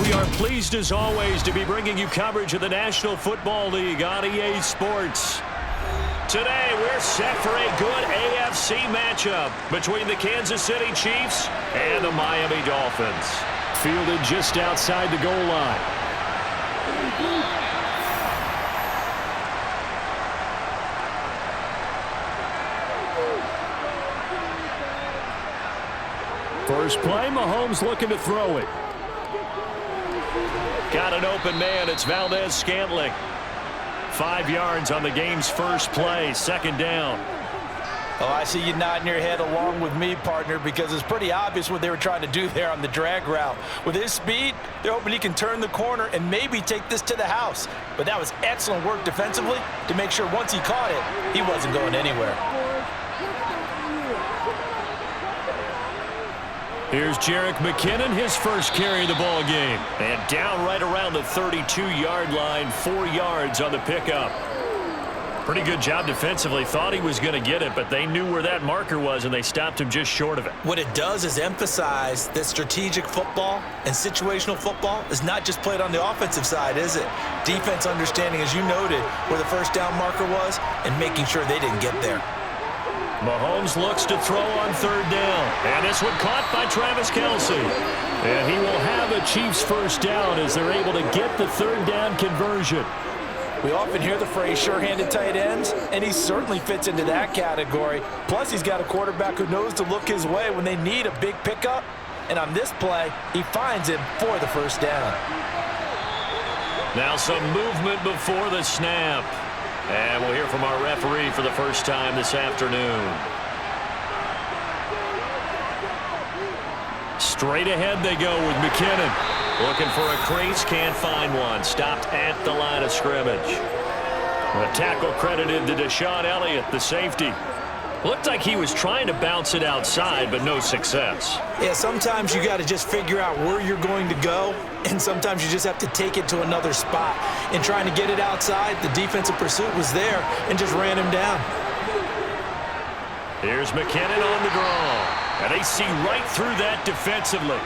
We are pleased as always to be bringing you coverage of the National Football League on EA Sports. Today we're set for a good AFC matchup between the Kansas City Chiefs and the Miami Dolphins. Fielded just outside the goal line. First play, Mahomes looking to throw it. Got an open man. It's Valdez-Scantling. 5 yards on the game's first play. Second down. Oh, I see you nodding your head along with me, partner, because it's pretty obvious what they were trying to do there on the drag route. With his speed, they're hoping he can turn the corner and maybe take this to the house. But that was excellent work defensively to make sure once he caught it, he wasn't going anywhere. Here's Jerick McKinnon, his first carry of the ball game. And down right around the 32-yard line, 4 yards on the pickup. Pretty good job defensively. Thought he was going to get it, but they knew where that marker was, and they stopped him just short of it. What it does is emphasize that strategic football and situational football is not just played on the offensive side, is it? Defense understanding, as you noted, where the first down marker was and making sure they didn't get there. Mahomes looks to throw on third down. And this one caught by Travis Kelce. And he will have a Chiefs first down as they're able to get the third down conversion. We often hear the phrase sure-handed tight ends, and he certainly fits into that category. Plus, he's got a quarterback who knows to look his way when they need a big pickup. And on this play, he finds him for the first down. Now some movement before the snap. And we'll hear from our referee for the first time this afternoon. Straight ahead they go with McKinnon. Looking for a crease, can't find one. Stopped at the line of scrimmage. The tackle credited to Deshaun Elliott, the safety. Looked like he was trying to bounce it outside, but no success. Yeah, sometimes you got to just figure out where you're going to go, and sometimes you just have to take it to another spot. In trying to get it outside, the defensive pursuit was there and just ran him down. Here's McKinnon on the draw. And they see right through that defensively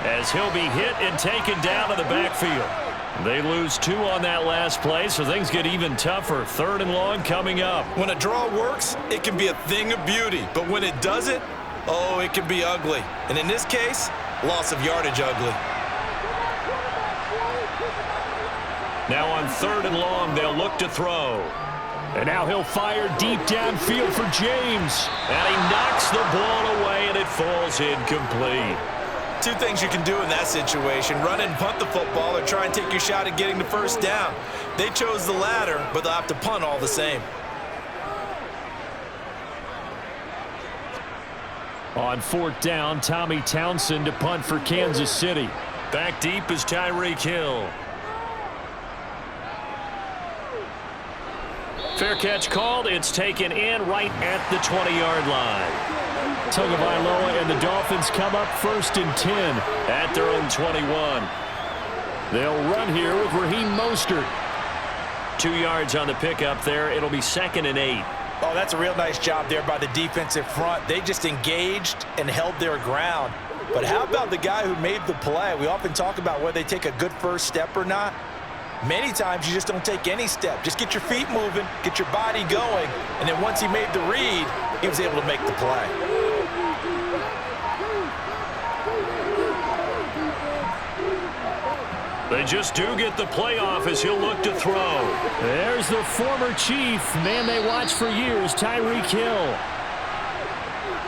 as he'll be hit and taken down in the backfield. They lose 2 on that last play, so things get even tougher. Third and long coming up. When a draw works, it can be a thing of beauty. But when it doesn't, oh, it can be ugly. And in this case, loss of yardage ugly. Now on third and long, they'll look to throw. And now he'll fire deep downfield for James. And he knocks the ball away, and it falls incomplete. 2 things you can do in that situation: run and punt the football, or try and take your shot at getting the first down. They chose the latter, but they'll have to punt all the same. On fourth down, Tommy Townsend to punt for Kansas City. Back deep is Tyreek Hill. Fair catch called. It's taken in right at the 20-yard line. Tagovailoa and the Dolphins come up first and 10 at their own 21. They'll run here with Raheem Mostert. 2 yards on the pickup there. It'll be second and 8. Oh, that's a real nice job there by the defensive front. They just engaged and held their ground. But how about the guy who made the play? We often talk about whether they take a good first step or not. Many times you just don't take any step. Just get your feet moving, get your body going, and then once he made the read, he was able to make the play. They just do get the playoff as he'll look to throw. There's the former Chief, man they watched for years, Tyreek Hill.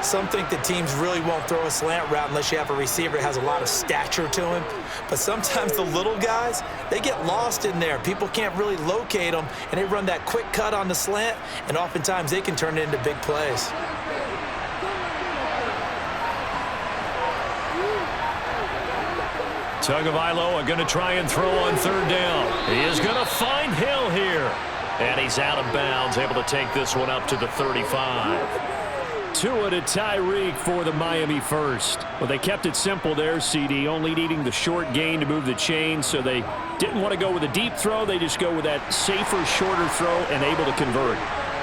Some think that teams really won't throw a slant route unless you have a receiver that has a lot of stature to him. But sometimes the little guys, they get lost in there. People can't really locate them, and they run that quick cut on the slant, and oftentimes they can turn it into big plays. Tagovailoa going to try and throw on third down. He is going to find Hill here. And he's out of bounds, able to take this one up to the 35. Tua to Tyreek for the Miami first. Well, they kept it simple there, CD, only needing the short gain to move the chain, so they didn't want to go with a deep throw. They just go with that safer, shorter throw and able to convert.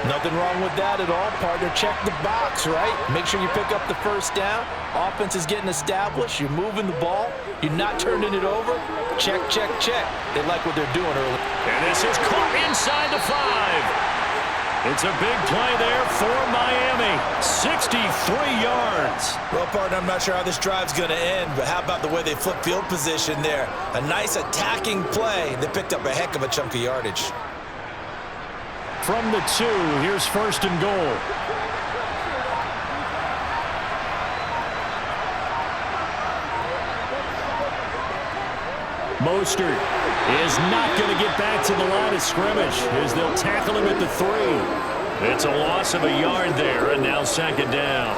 Nothing wrong with that at all, partner. Check the box, right? Make sure you pick up the first down. Offense is getting established. You're moving the ball. You're not turning it over. Check, check, check. They like what they're doing early. And this is caught inside the 5. It's a big play there for Miami. 63 yards. Well, partner, I'm not sure how this drive's going to end, but how about the way they flip field position there? A nice attacking play. They picked up a heck of a chunk of yardage. From the 2, here's 1st and goal. Mostert is not going to get back to the line of scrimmage as they'll tackle him at the 3. It's a loss of a yard there, and now 2nd down.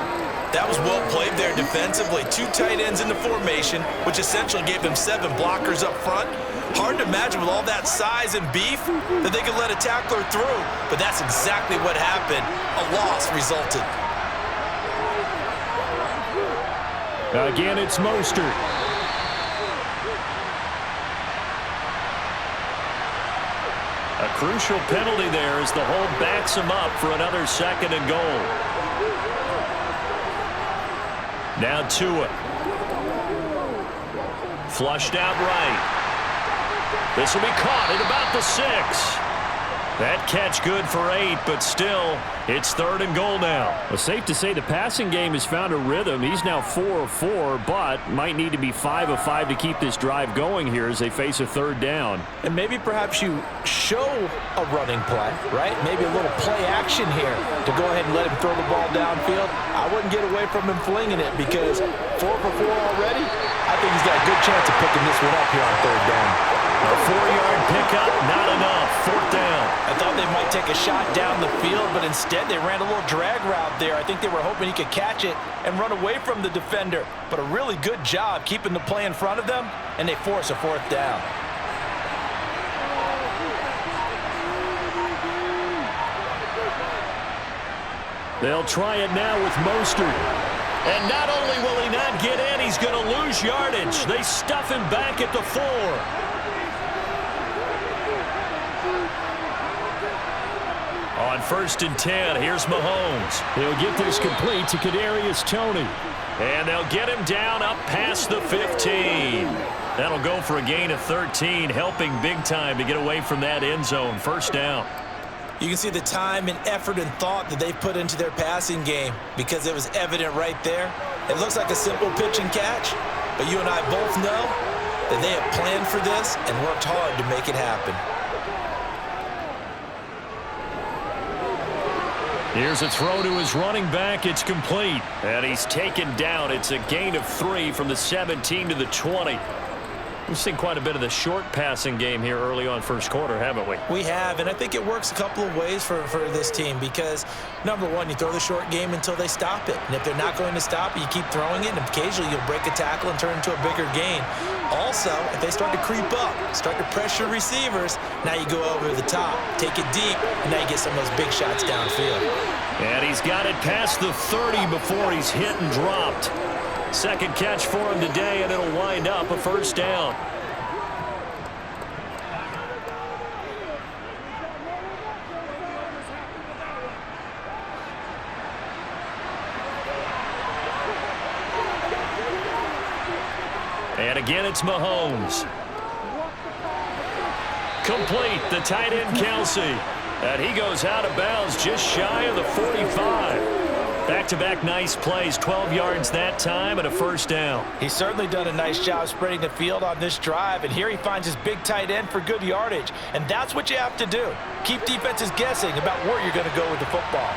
That was well played there defensively. 2 tight ends in the formation, which essentially gave them 7 blockers up front. Hard to imagine with all that size and beef that they could let a tackler through, but that's exactly what happened. A loss resulted. Again, it's Mostert. A crucial penalty there as the hold backs him up for another 2nd and goal. Now Tua. Flushed out right. This will be caught at about the 6. That catch good for 8, but still, it's 3rd and goal now. Well, safe to say the passing game has found a rhythm. He's now 4 of 4, but might need to be 5 of 5 to keep this drive going here as they face a 3rd down. And maybe perhaps you show a running play, right? Maybe a little play action here to go ahead and let him throw the ball downfield. I wouldn't get away from him flinging it because 4 for 4 already, I think he's got a good chance of picking this one up here on 3rd down. A 4-yard pickup, not enough. 4th down. I thought they might take a shot down the field, but instead they ran a little drag route there. I think they were hoping he could catch it and run away from the defender. But a really good job keeping the play in front of them, and they force a 4th down. They'll try it now with Mostert. And not only will he not get in, he's going to lose yardage. They stuff him back at the 4. On 1st and 10, here's Mahomes. He'll get this complete to Kadarius Toney. And they'll get him down up past the 15. That'll go for a gain of 13, helping big time to get away from that end zone. 1st down. You can see the time and effort and thought that they've put into their passing game because it was evident right there. It looks like a simple pitch and catch, but you and I both know that they have planned for this and worked hard to make it happen. Here's a throw to his running back. It's complete. And he's taken down. It's a gain of 3 from the 17 to the 20. We've seen quite a bit of the short passing game here early on 1st quarter, haven't we? We have, and I think it works a couple of ways for this team because, number one, you throw the short game until they stop it. And if they're not going to stop it, you keep throwing it, and occasionally you'll break a tackle and turn it into a bigger gain. Also, if they start to creep up, start to pressure receivers, now you go over the top, take it deep, and now you get some of those big shots downfield. And he's got it past the 30 before he's hit and dropped. 2nd catch for him today, and it'll wind up a 1st down. And again, it's Mahomes. Complete, the tight end, Kelsey. And he goes out of bounds just shy of the 45. Back-to-back nice plays, 12 yards that time and a 1st down. He's certainly done a nice job spreading the field on this drive, and here he finds his big tight end for good yardage. And that's what you have to do. Keep defenses guessing about where you're going to go with the football.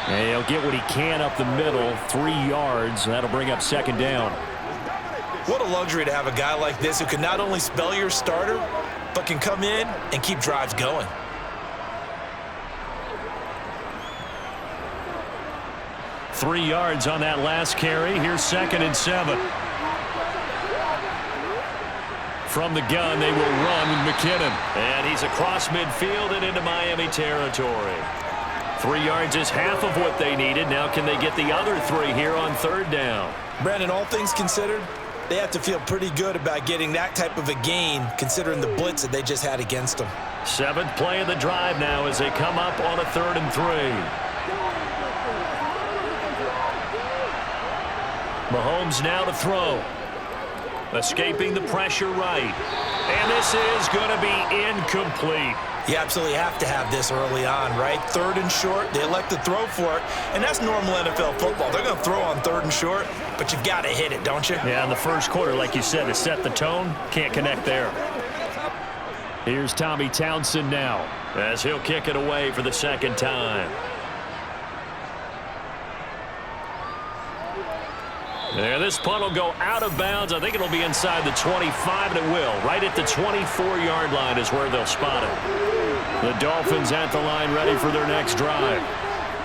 And he'll get what he can up the middle, 3 yards. That'll bring up 2nd down. What a luxury to have a guy like this who can not only spell your starter, but can come in and keep drives going. Three yards on that last carry. Here's 2nd and 7. From the gun, they will run with McKinnon. And he's across midfield and into Miami territory. 3 yards is half of what they needed. Now can they get the other 3 here on 3rd down? Brandon, all things considered, they have to feel pretty good about getting that type of a gain considering the blitz that they just had against them. 7th play of the drive now as they come up on a 3rd and 3. Mahomes now to throw. Escaping the pressure right. And this is going to be incomplete. You absolutely have to have this early on, right? 3rd and short, they elect to throw for it, and that's normal NFL football. They're going to throw on 3rd and short, but you've got to hit it, don't you? Yeah, in the first quarter, like you said, to set the tone, can't connect there. Here's Tommy Townsend now, as he'll kick it away for the second time. There, this punt will go out of bounds. I think it'll be inside the 25, and it will. Right at the 24-yard line is where they'll spot it. The Dolphins at the line, ready for their next drive.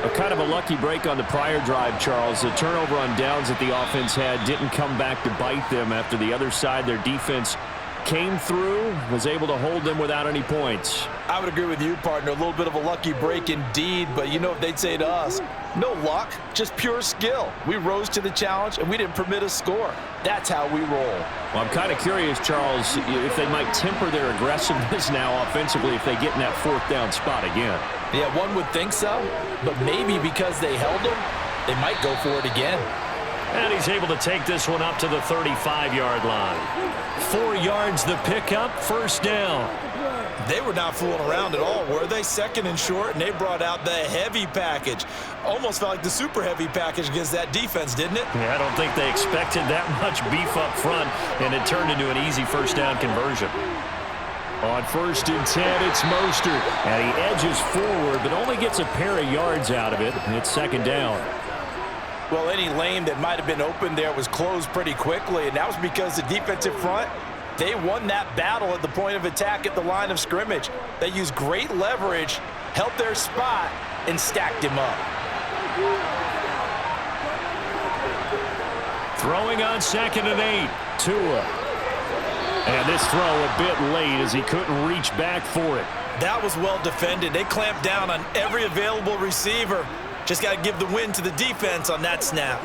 A kind of a lucky break on the prior drive, Charles. The turnover on downs that the offense had didn't come back to bite them after the other side. Their defense came through, was able to hold them without any points. I would agree with you, partner. A little bit of a lucky break indeed, but you know what they'd say to us? No luck, just pure skill. We rose to the challenge, and we didn't permit a score. That's how we roll. Well, I'm kind of curious, Charles, if they might temper their aggressiveness now offensively if they get in that 4th down spot again. Yeah, one would think so, but maybe because they held them, they might go for it again. And he's able to take this one up to the 35-yard line. 4 yards the pickup, 1st down. They were not fooling around at all, were they? 2nd and short, and they brought out the heavy package. Almost felt like the super heavy package against that defense, didn't it? Yeah, I don't think they expected that much beef up front, and it turned into an easy 1st down conversion. On 1st and 10, it's Mostert, and he edges forward, but only gets a pair of yards out of it, and it's 2nd down. Well, any lane that might have been open there was closed pretty quickly, and that was because the defensive front, they won that battle at the point of attack at the line of scrimmage. They used great leverage, held their spot, and stacked him up. Throwing on 2nd and 8, Tua. And this throw a bit late as he couldn't reach back for it. That was well defended. They clamped down on every available receiver. Just got to give the win to the defense on that snap.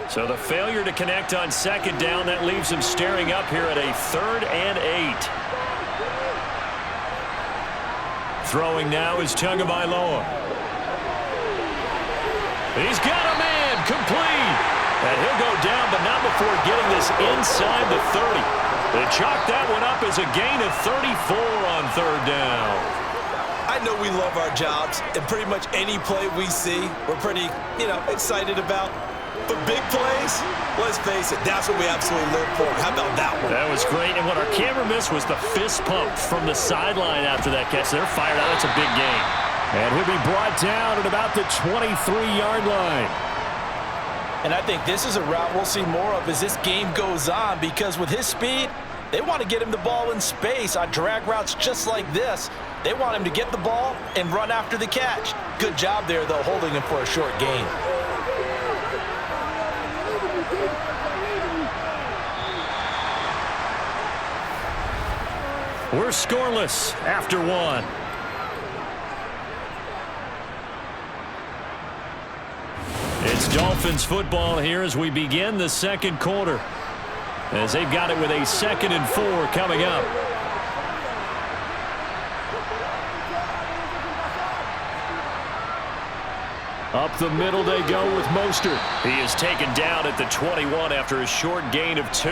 So the failure to connect on 2nd down, that leaves him staring up here at a 3rd and 8. Throwing now is Tagovailoa. He's got a man, complete. And he'll go down, but not before getting this inside the 30. They chalk that one up as a gain of 34 on 3rd down. I know we love our jobs, and pretty much any play we see, we're pretty, excited about. But big plays, let's face it, that's what we absolutely live for. How about that one? That was great, and what our camera missed was the fist pump from the sideline after that catch. They're fired out. It's a big game. And he'll be brought down at about the 23-yard line. And I think this is a route we'll see more of as this game goes on, because with his speed, they want to get him the ball in space on drag routes just like this. They want him to get the ball and run after the catch. Good job there, though, holding him for a short gain. We're scoreless after 1. It's Dolphins football here as we begin the 2nd quarter, as they've got it with a 2nd and 4 coming up. Up the middle they go with Mostert. He is taken down at the 21 after a short gain of 2.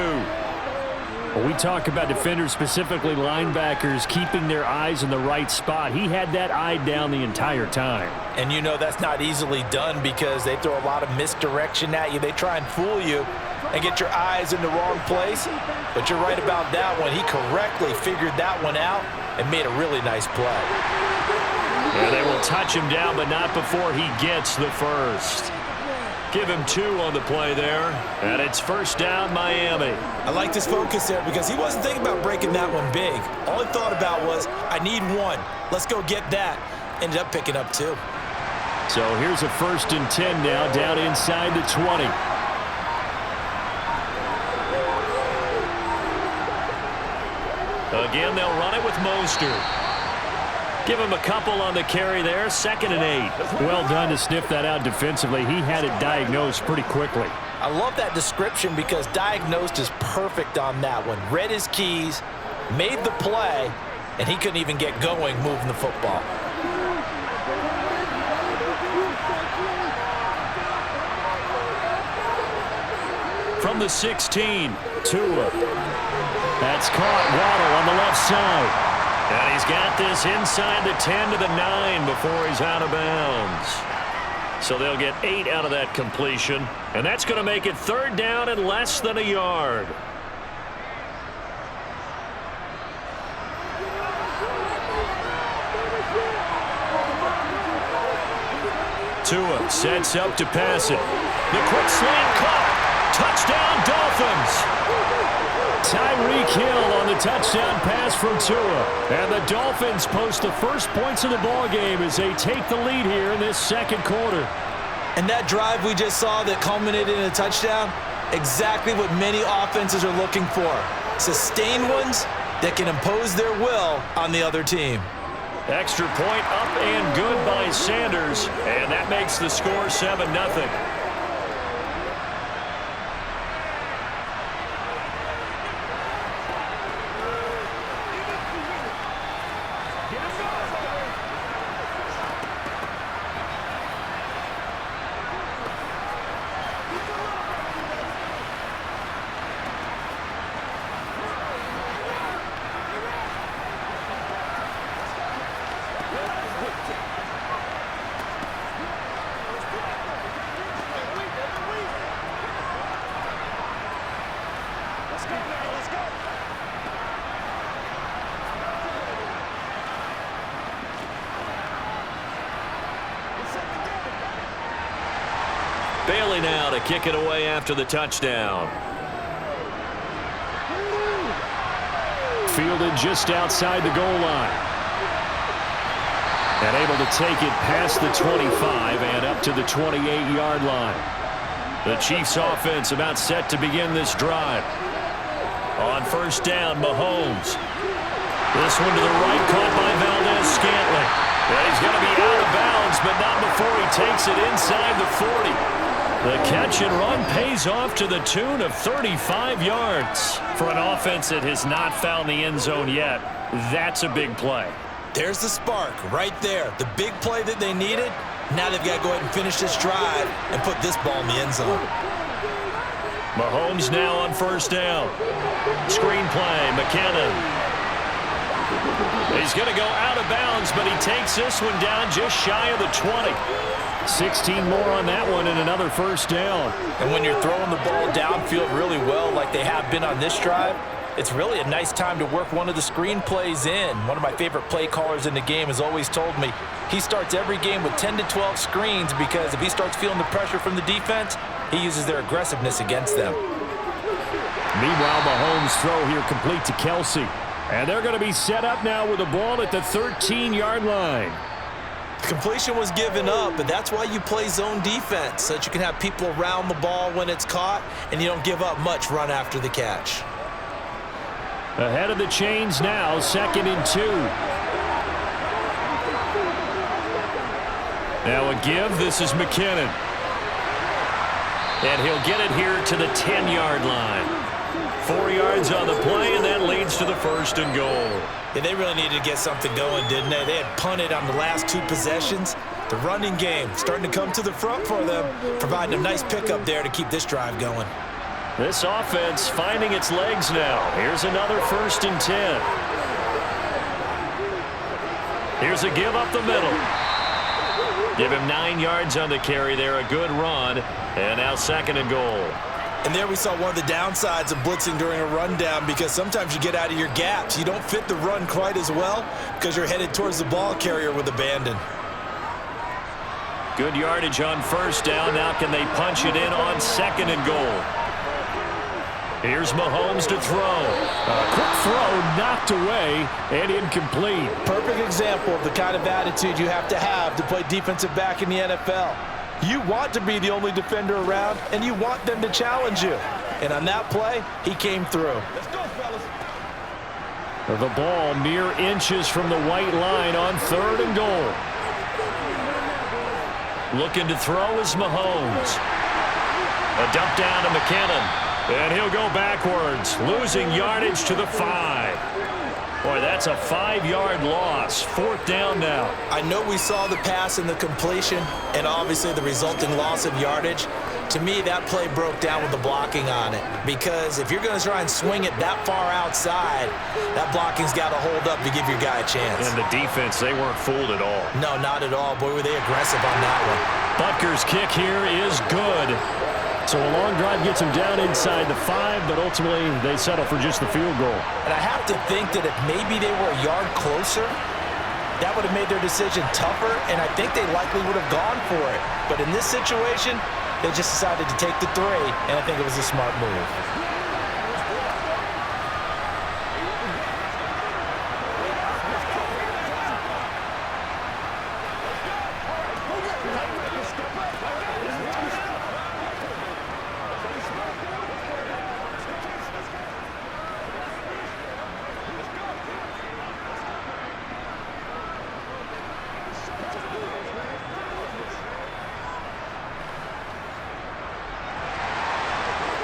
We talk about defenders, specifically linebackers, keeping their eyes in the right spot. He had that eye down the entire time. And you know that's not easily done because they throw a lot of misdirection at you. They try and fool you and get your eyes in the wrong place. But you're right about that one. He correctly figured that one out and made a really nice play. Yeah, they will touch him down, but not before he gets the first. Give him 2 on the play there, and it's 1st down, Miami. I like this focus there because he wasn't thinking about breaking that one big. All he thought about was, I need 1. Let's go get that. Ended up picking up 2. So here's a 1st and 10 now, down inside the 20. Again, they'll run it with Mostert. Give him a couple on the carry there. 2nd and 8. Well done to sniff that out defensively. He had it diagnosed pretty quickly. I love that description because diagnosed is perfect on that one. Read his keys, made the play, and he couldn't even get going moving the football. from the 16. Tua. That's caught. Waddle on the left side. And he's got this inside the 10 to the 9 before he's out of bounds. So they'll get 8 out of that completion. And that's going to make it 3rd down and less than a yard. Tua sets up to pass it. The quick slant caught. Touchdown, Dolphins. Tyreek Hill on the touchdown pass from Tua. And the Dolphins post the first points of the ball game as they take the lead here in this second quarter. And that drive we just saw that culminated in a touchdown, exactly what many offenses are looking for. Sustained ones that can impose their will on the other team. Extra point up and good by Sanders. And that makes the score 7-0. Bailey now to kick it away after the touchdown. Fielded just outside the goal line. And able to take it past the 25 and up to the 28-yard line. The Chiefs offense about set to begin this drive. On first down, Mahomes. This one to the right, caught by Valdez-Scantling. And he's going to be out of bounds, but not before he takes it inside the 40. The catch and run pays off to the tune of 35 yards. For an offense that has not found the end zone yet, that's a big play. There's the spark right there. The big play that they needed. Now they've got to go ahead and finish this drive and put this ball in the end zone. Mahomes now on first down. Screen play, McKinnon. He's going to go out of bounds, but he takes this one down just shy of the 20. 16 more on that one and another first down. And when you're throwing the ball downfield really well like they have been on this drive, it's really a nice time to work one of the screen plays in. One of my favorite play callers in the game has always told me he starts every game with 10 to 12 screens because if he starts feeling the pressure from the defense, he uses their aggressiveness against them. Meanwhile, Mahomes' throw here complete to Kelsey. And they're going to be set up now with the ball at the 13-yard line. Completion was given up, but that's why you play zone defense, so that you can have people around the ball when it's caught, and you don't give up much run after the catch. Ahead of the chains now, 2nd and 2. Now a give, this is McKinnon. And he'll get it here to the 10-yard line. 4 yards on the play, and that leads to the 1st and goal. Yeah, they really needed to get something going, didn't they? They had punted on the last 2 possessions. The running game starting to come to the front for them, providing a nice pickup there to keep this drive going. This offense finding its legs now. Here's another 1st and 10. Here's a give up the middle. Give him 9 yards on the carry there, a good run, and now 2nd and goal. And there we saw one of the downsides of blitzing during a rundown because sometimes you get out of your gaps. You don't fit the run quite as well because you're headed towards the ball carrier with abandon. Good yardage on first down. Now can they punch it in on 2nd and goal? Here's Mahomes to throw. A quick throw knocked away and incomplete. Perfect example of the kind of attitude you have to play defensive back in the NFL. You want to be the only defender around, and you want them to challenge you. And on that play, he came through. Let's go, fellas. The ball mere inches from the white line on 3rd and goal. Looking to throw is Mahomes. A dump down to McKinnon. And he'll go backwards, losing yardage to the 5. Boy, that's a 5-yard loss. 4th down now. I know we saw the pass and the completion and obviously the resulting loss of yardage, To me, that play broke down with the blocking on it, because if you're going to try and swing it that far outside, that blocking's got to hold up to give your guy a chance. And the defense, they weren't fooled at all. No, not at all. Boy, were they aggressive on that one. Butker's kick here is good. So a long drive gets them down inside the 5, but ultimately they settle for just the field goal. And I have to think that if maybe they were a yard closer, that would have made their decision tougher, and I think they likely would have gone for it. But in this situation, they just decided to take the 3, and I think it was a smart move.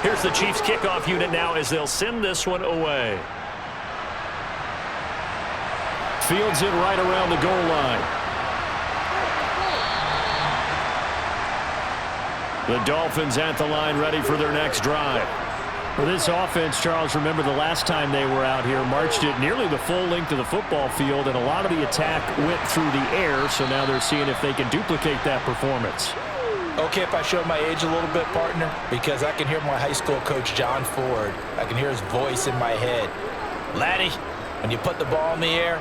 Here's the Chiefs kickoff unit now as they'll send this one away. Fields it right around the goal line. The Dolphins at the line ready for their next drive. For this offense, Charles, remember the last time they were out here, marched it nearly the full length of the football field, and a lot of the attack went through the air, so now they're seeing if they can duplicate that performance. Okay, if I show my age a little bit, partner, because I can hear my high school coach, John Ford. I can hear his voice in my head. Laddie, when you put the ball in the air,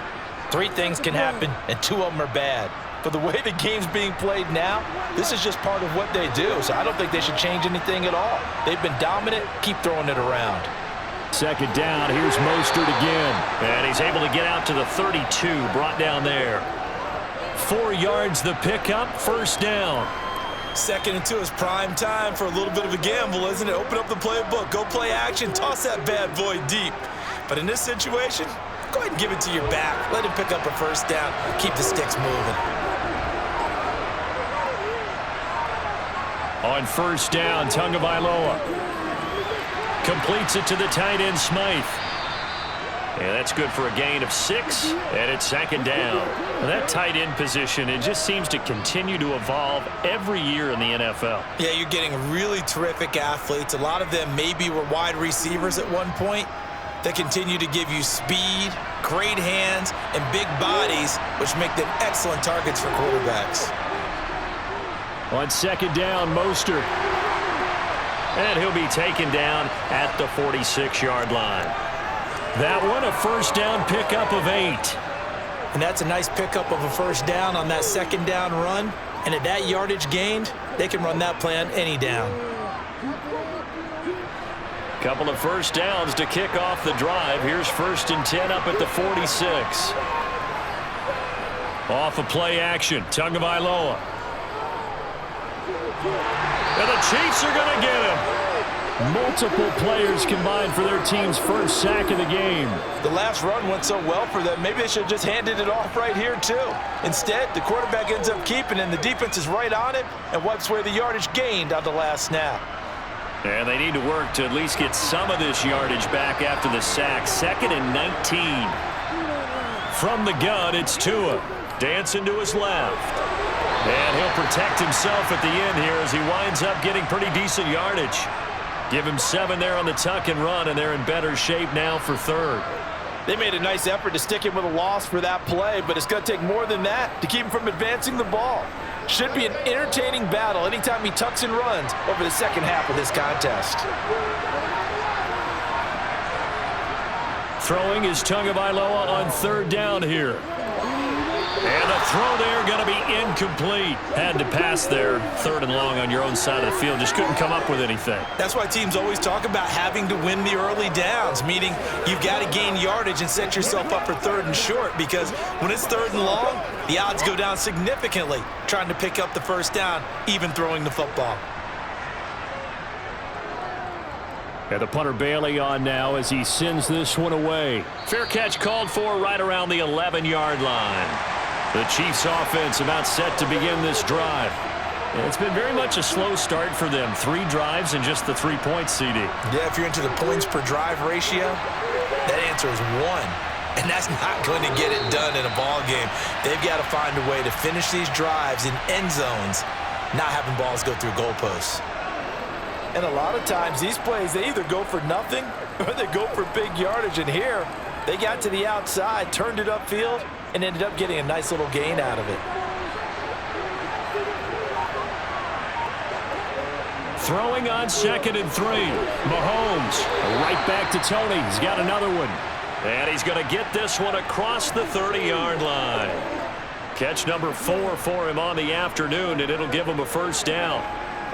3 things can happen, and 2 of them are bad. But the way the game's being played now, this is just part of what they do, so I don't think they should change anything at all. They've been dominant. Keep throwing it around. Second down, here's Mostert again. And he's able to get out to the 32, brought down there. 4 yards the pickup, first down. 2nd and 2 is prime time for a little bit of a gamble, isn't it? Open up the playbook, go play action, toss that bad boy deep. But in this situation, go ahead and give it to your back. Let him pick up a first down. Keep the sticks moving. On first down, Tagovailoa completes it to the tight end, Smythe. Yeah, that's good for a gain of 6, and it's 2nd down. And that tight end position, it just seems to continue to evolve every year in the NFL. Yeah, you're getting really terrific athletes. A lot of them maybe were wide receivers at one point. They continue to give you speed, great hands, and big bodies, which make them excellent targets for quarterbacks. On 2nd down, Mostert. And he'll be taken down at the 46-yard line. That one, a first down pickup of 8. And that's a nice pickup of a first down on that 2nd down run. And at that yardage gained, they can run that play on any down. Couple of first downs to kick off the drive. Here's 1st and 10 up at the 46. Off of play action, Tagovailoa. And the Chiefs are going to get him. Multiple players combined for their team's first sack of the game. The last run went so well for them, maybe they should have just handed it off right here, too. Instead, the quarterback ends up keeping it, and the defense is right on it and wipes away the yardage gained on the last snap. And they need to work to at least get some of this yardage back after the sack. 2nd and 19. From the gun, it's Tua. Dancing to his left. And he'll protect himself at the end here as he winds up getting pretty decent yardage. Give him 7 there on the tuck and run, and they're in better shape now for 3rd. They made a nice effort to stick him with a loss for that play, but it's going to take more than that to keep him from advancing the ball. Should be an entertaining battle anytime he tucks and runs over the second half of this contest. Throwing is Tagovailoa on 3rd down here. And the throw there going to be incomplete. Had to pass there. 3rd and long on your own side of the field. Just couldn't come up with anything. That's why teams always talk about having to win the early downs, meaning you've got to gain yardage and set yourself up for 3rd and short, because when it's 3rd and long, the odds go down significantly trying to pick up the first down, even throwing the football. And the punter Bailey on now as he sends this one away. Fair catch called for right around the 11-yard line. The Chiefs offense about set to begin this drive. And it's been very much a slow start for them. 3 drives and just the 3 points, CD. Yeah, if you're into the points per drive ratio, that answer is 1. And that's not going to get it done in a ball game. They've got to find a way to finish these drives in end zones, not having balls go through goalposts. And a lot of times these plays, they either go for nothing or they go for big yardage. And here, they got to the outside, turned it upfield, and ended up getting a nice little gain out of it. Throwing on 2nd and 3. Mahomes right back to Tony. He's got another one. And he's going to get this one across the 30-yard line. Catch number 4 for him on the afternoon, and it'll give him a first down.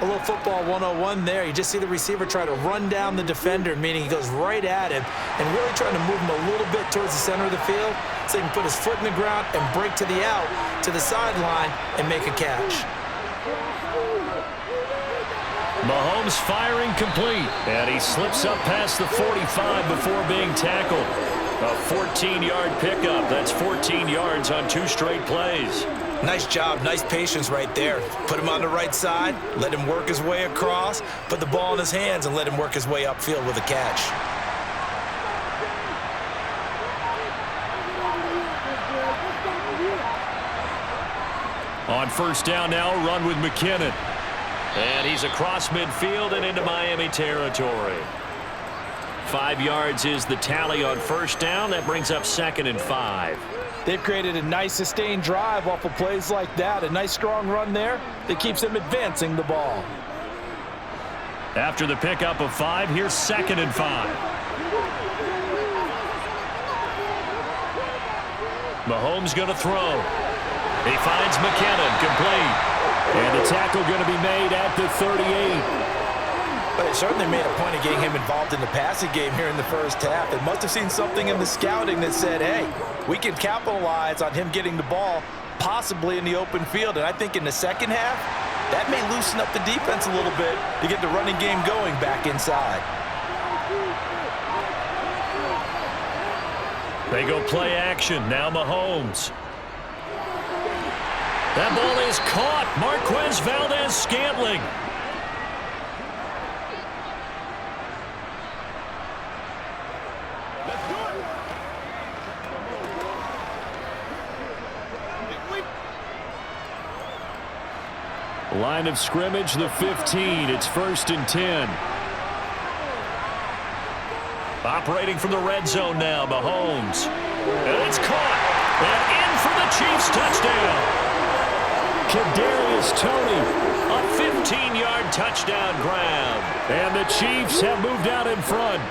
A little football 101 there. You just see the receiver try to run down the defender, meaning he goes right at him and really trying to move him a little bit towards the center of the field so he can put his foot in the ground and break to the out, to the sideline, and make a catch. Mahomes firing complete. And he slips up past the 45 before being tackled. A 14-yard pickup. That's 14 yards on 2 straight plays. Nice job, nice patience right there. Put him on the right side, let him work his way across, put the ball in his hands, and let him work his way upfield with a catch. On first down now, run with McKinnon. And he's across midfield and into Miami territory. 5 yards is the tally on first down. That brings up 2nd and 5. They've created a nice sustained drive off of plays like that. A nice strong run there that keeps them advancing the ball. After the pickup of 5, here's 2nd and 5. Mahomes going to throw. He finds McKinnon, complete. And the tackle going to be made at the 38. But it certainly made a point of getting him involved in the passing game here in the first half. It must have seen something in the scouting that said, hey, we can capitalize on him getting the ball possibly in the open field. And I think in the second half, that may loosen up the defense a little bit to get the running game going back inside. They go play action. Now Mahomes. That ball is caught. Marquez Valdez-Scantling. Line of scrimmage, the 15. It's 1st and 10. Operating from the red zone now, Mahomes. And it's caught. And in for the Chiefs touchdown. Kadarius Toney. A 15-yard touchdown grab. And the Chiefs have moved out in front.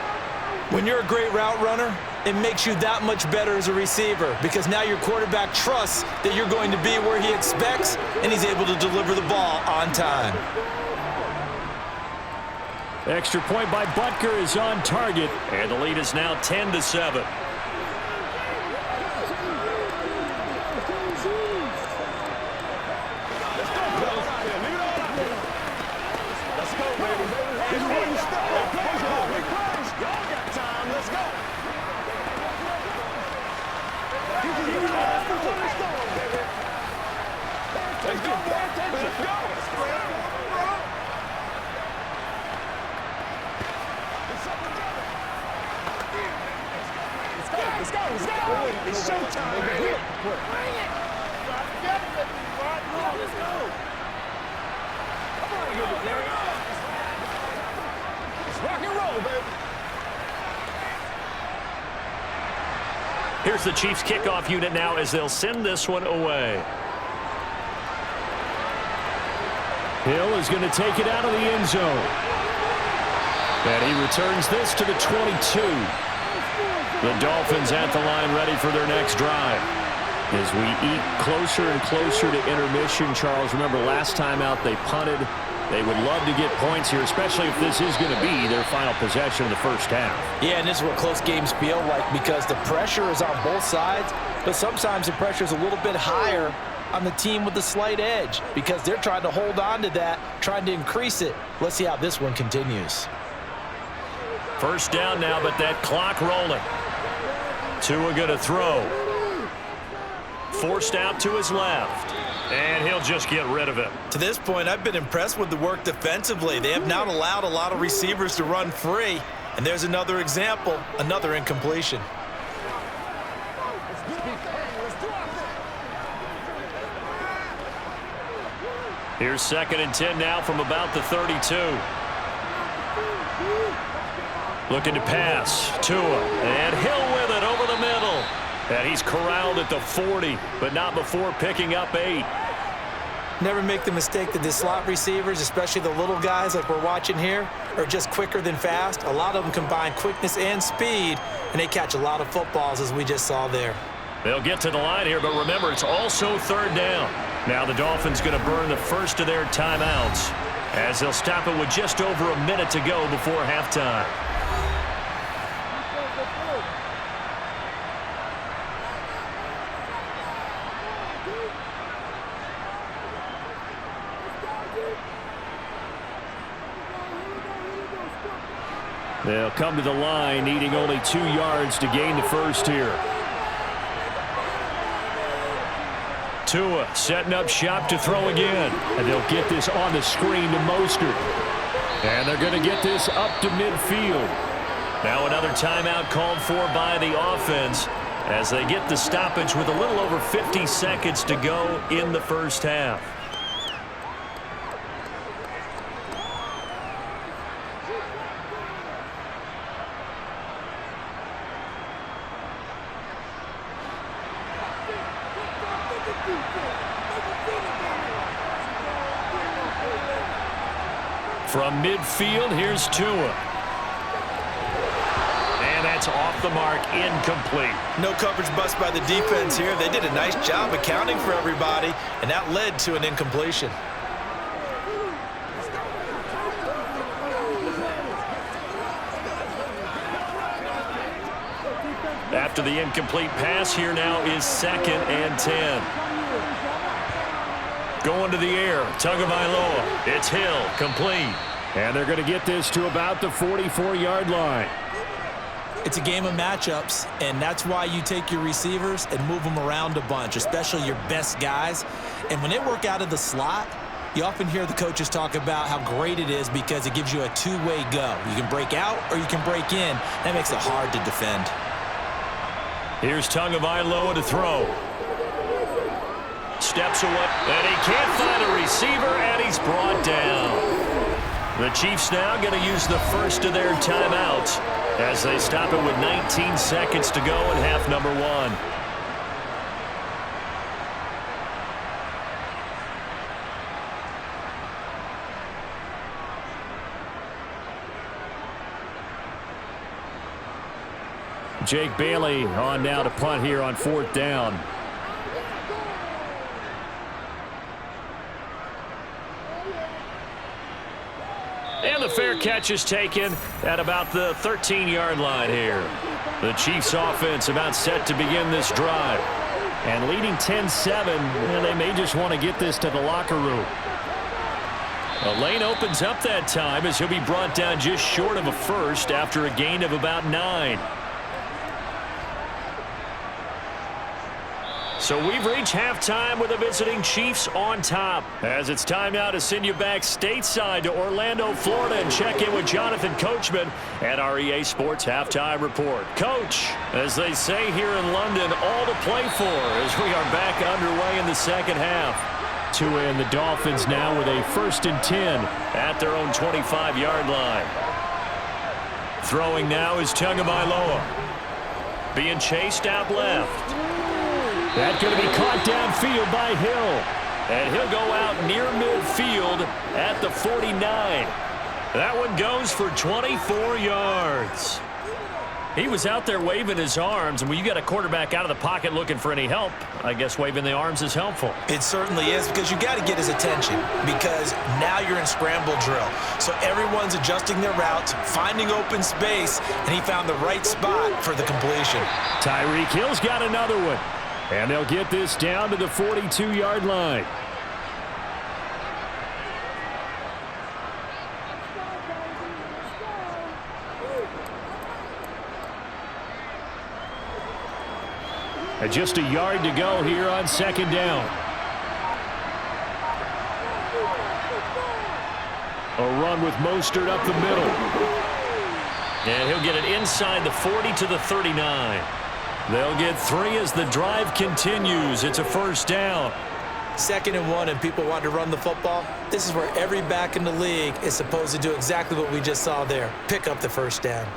When you're a great route runner, it makes you that much better as a receiver because now your quarterback trusts that you're going to be where he expects and he's able to deliver the ball on time. Extra point by Butker is on target. And the lead is now 10-7. It's showtime, baby. Bring it. Let's go. Come on, Gary. It's rock and roll, baby. Here's the Chiefs kickoff unit now as they'll send this one away. Hill is going to take it out of the end zone. And he returns this to the 22. The Dolphins at the line ready for their next drive. As we eat closer and closer to intermission, Charles, remember last time out they punted. They would love to get points here, especially if this is going to be their final possession of the first half. Yeah, and this is what close games feel like because the pressure is on both sides, but sometimes the pressure is a little bit higher on the team with the slight edge because they're trying to hold on to that, trying to increase it. Let's see how this one continues. First down now, but that clock rolling. Tua going to throw. Forced out to his left. And he'll just get rid of it. To this point, I've been impressed with the work defensively. They have not allowed a lot of receivers to run free. And there's another example, another incompletion. Here's 2nd and 10 now from about the 32. Looking to pass. Tua. And Hill with it over the middle. And he's corralled at the 40, but not before picking up 8. Never make the mistake that the slot receivers, especially the little guys like we're watching here, are just quicker than fast. A lot of them combine quickness and speed, and they catch a lot of footballs, as we just saw there. They'll get to the line here, but remember, it's also third down. Now the Dolphins going to burn the first of their timeouts as they'll stop it with just over a minute to go before halftime. They'll come to the line, needing only 2 yards to gain the first here. Tua setting up shop to throw again. And they'll get this on the screen to Mostert. And they're going to get this up to midfield. Now another timeout called for by the offense as they get the stoppage with a little over 50 seconds to go in the first half. From midfield, here's Tua. And that's off the mark, incomplete. No coverage bust by the defense here. They did a nice job accounting for everybody, and that led to an incompletion. After the incomplete pass, here now is 2nd and 10. Going to the air, Tagovailoa. It's Hill, complete. And they're going to get this to about the 44-yard line. It's a game of matchups, and that's why you take your receivers and move them around a bunch, especially your best guys. And when they work out of the slot, you often hear the coaches talk about how great it is because it gives you a two-way go. You can break out or you can break in. That makes it hard to defend. Here's Tagovailoa to throw. Steps away, and he can't find a receiver, and he's brought down. The Chiefs now going to use the first of their timeouts as they stop it with 19 seconds to go in half number 1. Jake Bailey on now to punt here on 4th down. And the fair catch is taken at about the 13-yard line here. The Chiefs offense about set to begin this drive. And leading 10-7, they may just want to get this to the locker room. The lane opens up that time as he'll be brought down just short of a first after a gain of about 9. So we've reached halftime with the visiting Chiefs on top. As it's time now to send you back stateside to Orlando, Florida, and check in with Jonathan Coachman at our EA Sports Halftime Report. Coach, as they say here in London, all to play for as we are back underway in the second half. Tua and the Dolphins now with a 1st and 10 at their own 25-yard line. Throwing now is Tagovailoa. Being chased out left. That's going to be caught downfield by Hill. And he'll go out near midfield at the 49. That one goes for 24 yards. He was out there waving his arms, and when you got a quarterback out of the pocket looking for any help, I guess waving the arms is helpful. It certainly is, because you got to get his attention, because now you're in scramble drill. So everyone's adjusting their routes, finding open space, and he found the right spot for the completion. Tyreek Hill's got another one. And they'll get this down to the 42-yard line. And just a yard to go here on 2nd down. A run with Mostert up the middle. And he'll get it inside the 40 to the 39. They'll get 3 as the drive continues. It's a 1st down. 2nd and 1, and people want to run the football. This is where every back in the league is supposed to do exactly what we just saw there. Pick up the 1st down.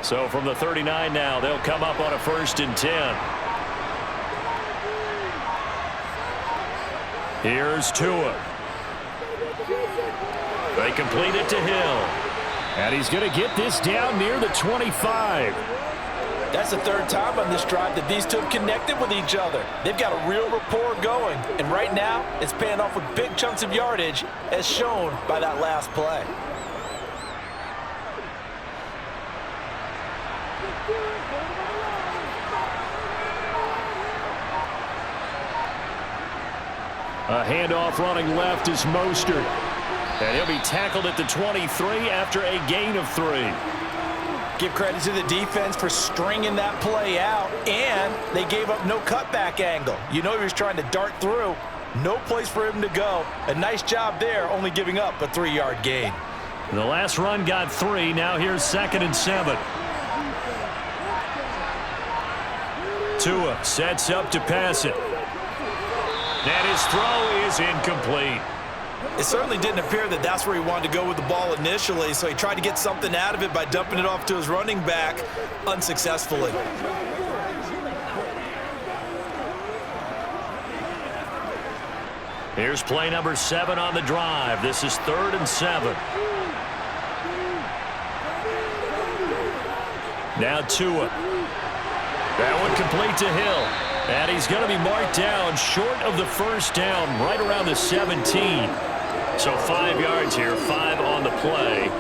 So from the 39 now, they'll come up on a 1st and 10. Here's Tua. They complete it to Hill. And he's going to get this down near the 25. That's the 3rd time on this drive that these two have connected with each other. They've got a real rapport going. And right now, it's paying off with big chunks of yardage, as shown by that last play. A handoff running left is Mostert. And he'll be tackled at the 23 after a gain of 3. Give credit to the defense for stringing that play out, and they gave up no cutback angle. You know he was trying to dart through. No place for him to go. A nice job there, only giving up a 3-yard gain. The last run got 3. Now here's 2nd and 7. Tua sets up to pass it. And his throw is incomplete. It certainly didn't appear that that's where he wanted to go with the ball initially, so he tried to get something out of it by dumping it off to his running back unsuccessfully. Here's play number 7 on the drive. This is 3rd and 7. Now Tua. That one complete to Hill. And he's going to be marked down short of the 1st down, right around the 17. So 5 yards here, 5 on the play.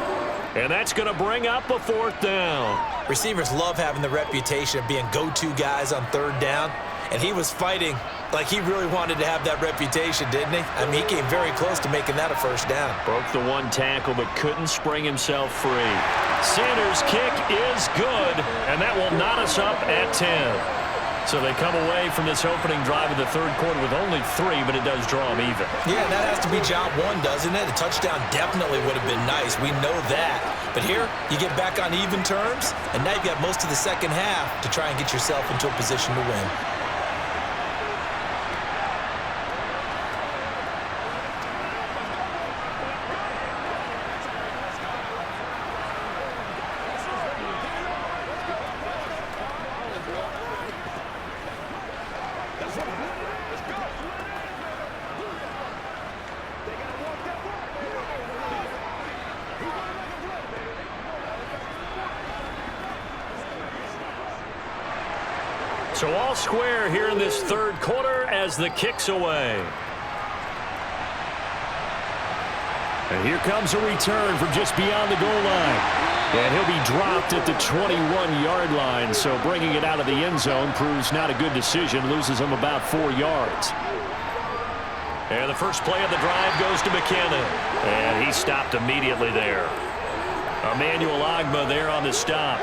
And that's going to bring up a 4th down. Receivers love having the reputation of being go-to guys on 3rd down. And he was fighting like he really wanted to have that reputation, didn't he? I mean, he came very close to making that a 1st down. Broke the 1 tackle, but couldn't spring himself free. Sanders' kick is good, and that will knot us up at 10. So they come away from this opening drive in the 3rd quarter with only 3, but it does draw them even. Yeah, that has to be job 1, doesn't it? A touchdown definitely would have been nice. We know that. But here, you get back on even terms, and now you've got most of the 2nd half to try and get yourself into a position to win. So all square here in this 3rd quarter as the kick's away. And here comes a return from just beyond the goal line. And he'll be dropped at the 21-yard line. So bringing it out of the end zone proves not a good decision. Loses him about 4 yards. And the first play of the drive goes to McKinnon. And he stopped immediately there. Emmanuel Ogbah there on the stop.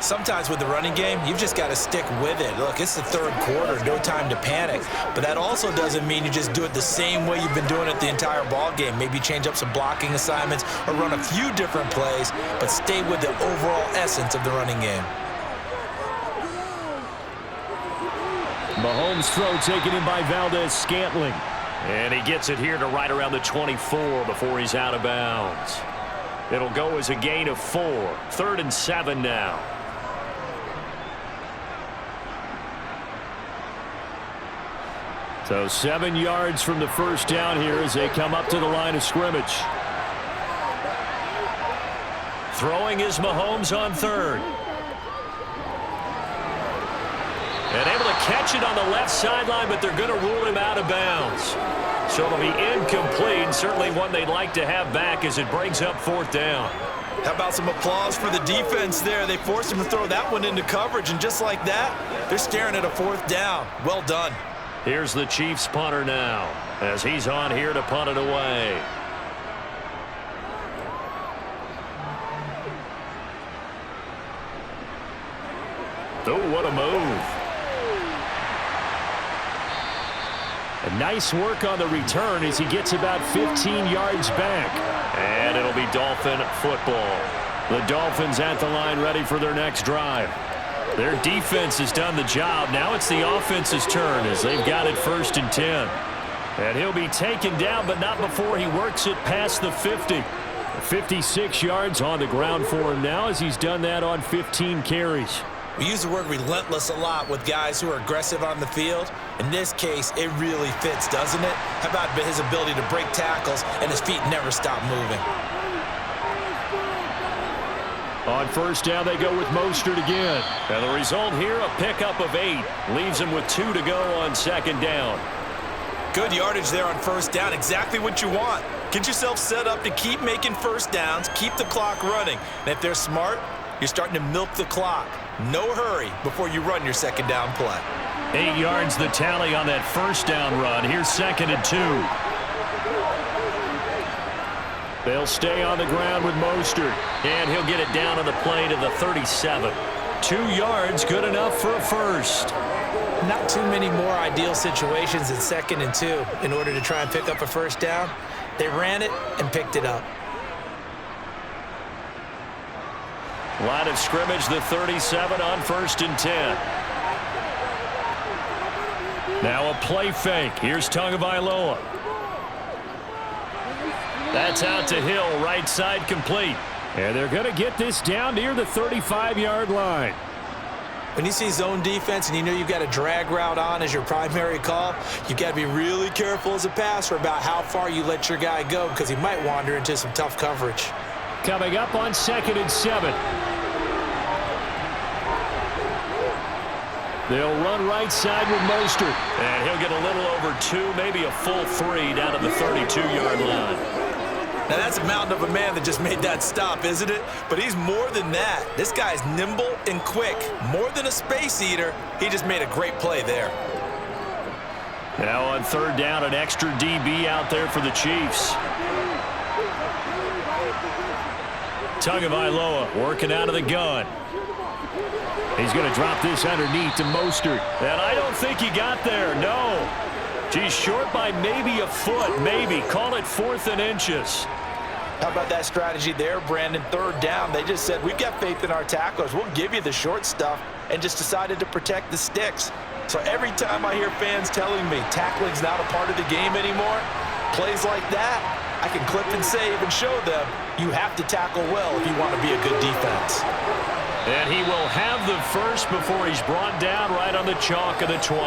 Sometimes with the running game, you've just got to stick with it. Look, it's the 3rd quarter, no time to panic. But that also doesn't mean you just do it the same way you've been doing it the entire ball game. Maybe change up some blocking assignments or run a few different plays, but stay with the overall essence of the running game. Mahomes' throw taken in by Valdez-Scantling. And he gets it here to right around the 24 before he's out of bounds. It'll go as a gain of 4. 3rd and 7 now. So 7 yards from the 1st down here as they come up to the line of scrimmage. Throwing is Mahomes on 3rd. And able to catch it on the left sideline, but they're going to rule him out of bounds. So it'll be incomplete, certainly one they'd like to have back as it brings up 4th down. How about some applause for the defense there? They forced him to throw that one into coverage, and just like that, they're staring at a 4th down. Well done. Here's the Chiefs punter now as he's on here to punt it away. Oh, what a move. A nice work on the return as he gets about 15 yards back. And it'll be Dolphin football. The Dolphins at the line ready for their next drive. Their defense has done the job. Now it's the offense's turn as they've got it 1st and 10. And he'll be taken down, but not before he works it past the 50. 56 yards on the ground for him now as he's done that on 15 carries. We use the word relentless a lot with guys who are aggressive on the field. In this case, it really fits, doesn't it? How about his ability to break tackles and his feet never stop moving? On first down, they go with Mostert again. And the result here, a pickup of 8. Leaves him with 2 to go on second down. Good yardage there on first down. Exactly what you want. Get yourself set up to keep making first downs, keep the clock running. And if they're smart, you're starting to milk the clock. No hurry before you run your second down play. 8 yards the tally on that first down run. Here's 2nd and 2. They'll stay on the ground with Mostert. And he'll get it down on the play to the 37. 2 yards, good enough for a first. Not too many more ideal situations than 2nd and 2 in order to try and pick up a first down. They ran it and picked it up. Line of scrimmage, the 37 on 1st and 10. Now a play fake. Here's Tagovailoa. That's out to Hill, right side complete. And they're going to get this down near the 35-yard line. When you see zone defense and you know you've got a drag route on as your primary call, you've got to be really careful as a passer about how far you let your guy go because he might wander into some tough coverage. Coming up on 2nd and 7. They'll run right side with Mostert. And he'll get a little over 2, maybe a full 3 down to the 32-yard line. Now, that's a mountain of a man that just made that stop, isn't it? But he's more than that. This guy's nimble and quick. More than a space eater, he just made a great play there. Now on 3rd down, an extra DB out there for the Chiefs. Tagovailoa working out of the gun. He's going to drop this underneath to Mostert. And I don't think he got there, no. He's short by maybe a foot, maybe. Call it 4th and inches. How about that strategy there, Brandon? 3rd down, they just said, we've got faith in our tacklers. We'll give you the short stuff, and just decided to protect the sticks. So every time I hear fans telling me tackling's not a part of the game anymore, plays like that, I can clip and save and show them you have to tackle well if you want to be a good defense. And he will have the first before he's brought down right on the chalk of the 20.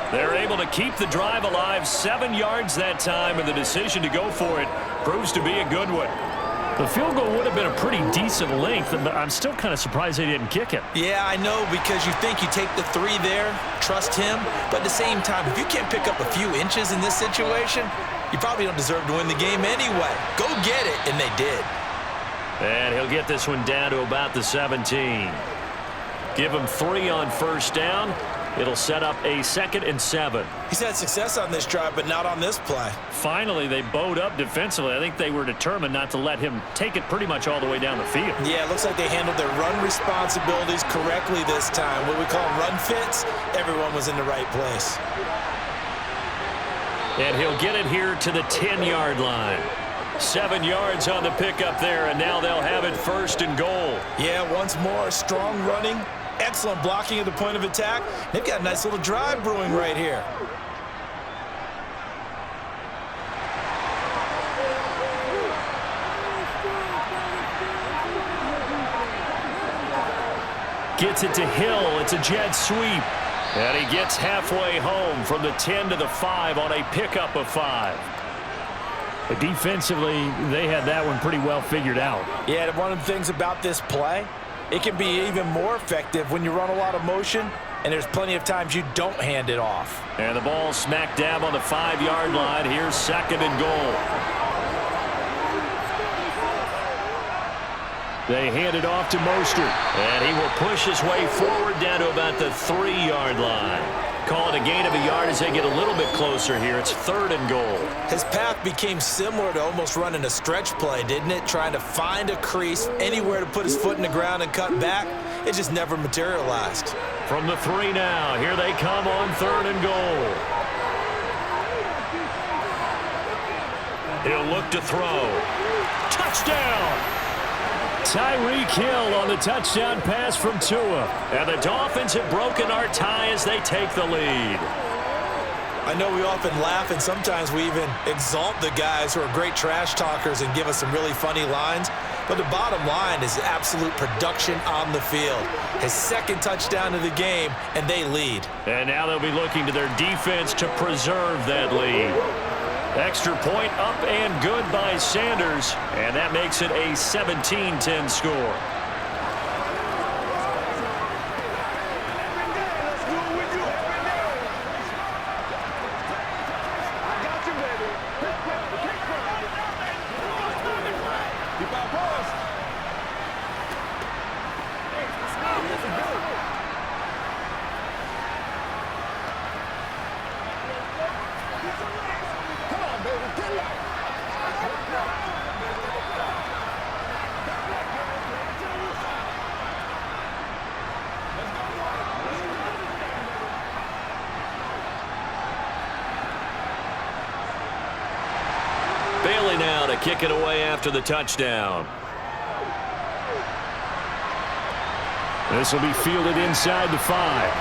They're able to keep the drive alive, 7 yards that time, and the decision to go for it proves to be a good one. The field goal would have been a pretty decent length, but I'm still kind of surprised they didn't kick it. Yeah, I know, because you think you take the 3 there, trust him, but at the same time, if you can't pick up a few inches in this situation, you probably don't deserve to win the game anyway. Go get it, and they did. And he'll get this one down to about the 17. Give him 3 on first down. It'll set up a 2nd and 7. He's had success on this drive, but not on this play. Finally, they bowed up defensively. I think they were determined not to let him take it pretty much all the way down the field. Yeah, it looks like they handled their run responsibilities correctly this time. What we call run fits, everyone was in the right place. And he'll get it here to the 10-yard line. 7 yards on the pickup there, and now they'll have it 1st and goal. Yeah, once more, strong running, excellent blocking at the point of attack. They've got a nice little drive brewing right here. Gets it to Hill. It's a jet sweep. And he gets halfway home from the 10 to the 5 on a pickup of 5. But defensively, they had that one pretty well figured out. Yeah, one of the things about this play, it can be even more effective when you run a lot of motion, and there's plenty of times you don't hand it off. And the ball smack dab on the 5-yard line. Here's 2nd and goal. They hand it off to Mostert. And he will push his way forward down to about the 3-yard line. Call it a gain of a yard as they get a little bit closer here. It's 3rd and goal. His path became similar to almost running a stretch play, didn't it? Trying to find a crease, anywhere to put his foot in the ground and cut back. It just never materialized. From the 3 now, here they come on 3rd and goal. He'll look to throw. Touchdown! Tyreek Hill on the touchdown pass from Tua. And the Dolphins have broken our tie as they take the lead. I know we often laugh, and sometimes we even exalt the guys who are great trash talkers and give us some really funny lines. But the bottom line is absolute production on the field. His second touchdown of the game, and they lead. And now they'll be looking to their defense to preserve that lead. Extra point up and good by Sanders, and that makes it a 17-10 score. Bailey now to kick it away after the touchdown. This will be fielded inside the 5.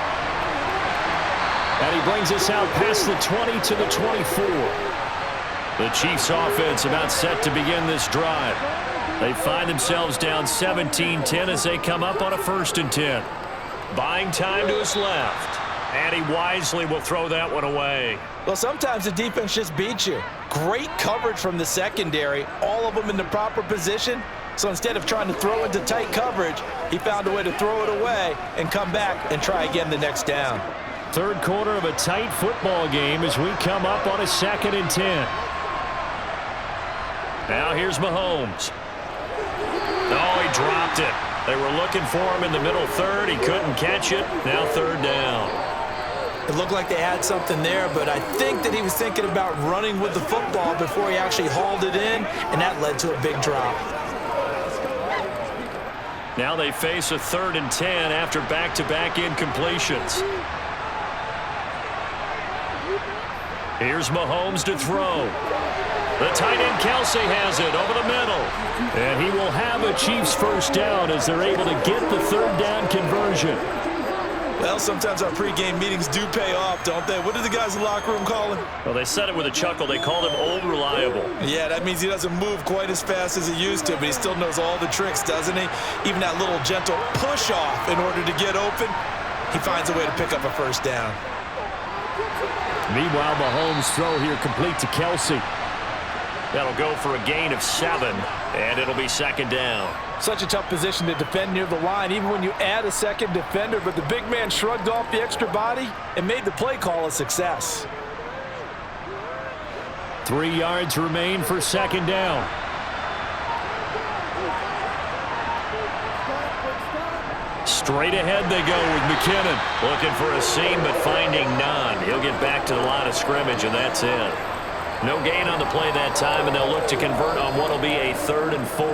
And he brings us out past the 20 to the 24. The Chiefs offense about set to begin this drive. They find themselves down 17-10 as they come up on a 1st and 10. Buying time to his left. And he wisely will throw that one away. Well, sometimes the defense just beats you. Great coverage from the secondary, all of them in the proper position. So instead of trying to throw into tight coverage, he found a way to throw it away and come back and try again the next down. Third quarter of a tight football game as we come up on a 2nd and 10. Now here's Mahomes. Oh, he dropped it. They were looking for him in the middle third. He couldn't catch it. Now 3rd down. It looked like they had something there, but I think that he was thinking about running with the football before he actually hauled it in, and that led to a big drop. Now they face a 3rd and 10 after back-to-back incompletions. Here's Mahomes to throw. The tight end Kelsey has it over the middle. And he will have a Chiefs 1st down as they're able to get the 3rd down conversion. Well, sometimes our pregame meetings do pay off, don't they? What do the guys in the locker room call him? Well, they said it with a chuckle. They called him Old Reliable. Yeah, that means he doesn't move quite as fast as he used to, but he still knows all the tricks, doesn't he? Even that little gentle push-off in order to get open, he finds a way to pick up a 1st down. Meanwhile, Mahomes' throw here complete to Kelsey. That'll go for a gain of 7, and it'll be 2nd down. Such a tough position to defend near the line, even when you add a second defender, but the big man shrugged off the extra body and made the play call a success. 3 yards remain for 2nd down. Straight ahead they go with McKinnon. Looking for a seam, but finding none. He'll get back to the line of scrimmage, and that's it. No gain on the play that time, and they'll look to convert on what will be a 3rd and 4.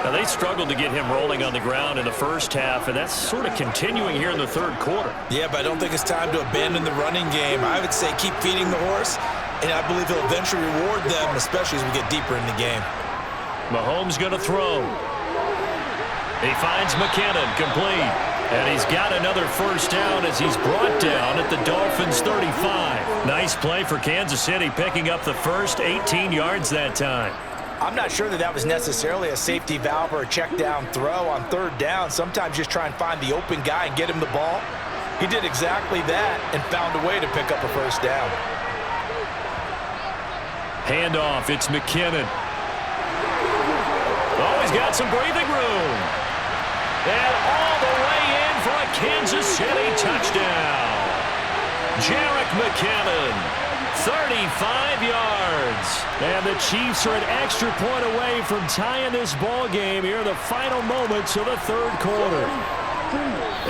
Now, they struggled to get him rolling on the ground in the first half, and that's sort of continuing here in the 3rd quarter. Yeah, but I don't think it's time to abandon the running game. I would say keep feeding the horse, and I believe he'll eventually reward them, especially as we get deeper in the game. Mahomes going to throw. He finds McKinnon, complete. And he's got another 1st down as he's brought down at the Dolphins' 35. Nice play for Kansas City, picking up the first 18 yards that time. I'm not sure that that was necessarily a safety valve or a check down throw on 3rd down. Sometimes just try and find the open guy and get him the ball. He did exactly that and found a way to pick up a 1st down. Handoff, it's McKinnon. Oh, he's got some breathing room. And all the way in for a Kansas City touchdown. Jerick McKinnon, 35 yards. And the Chiefs are an extra point away from tying this ball game here in the final moments of the 3rd quarter.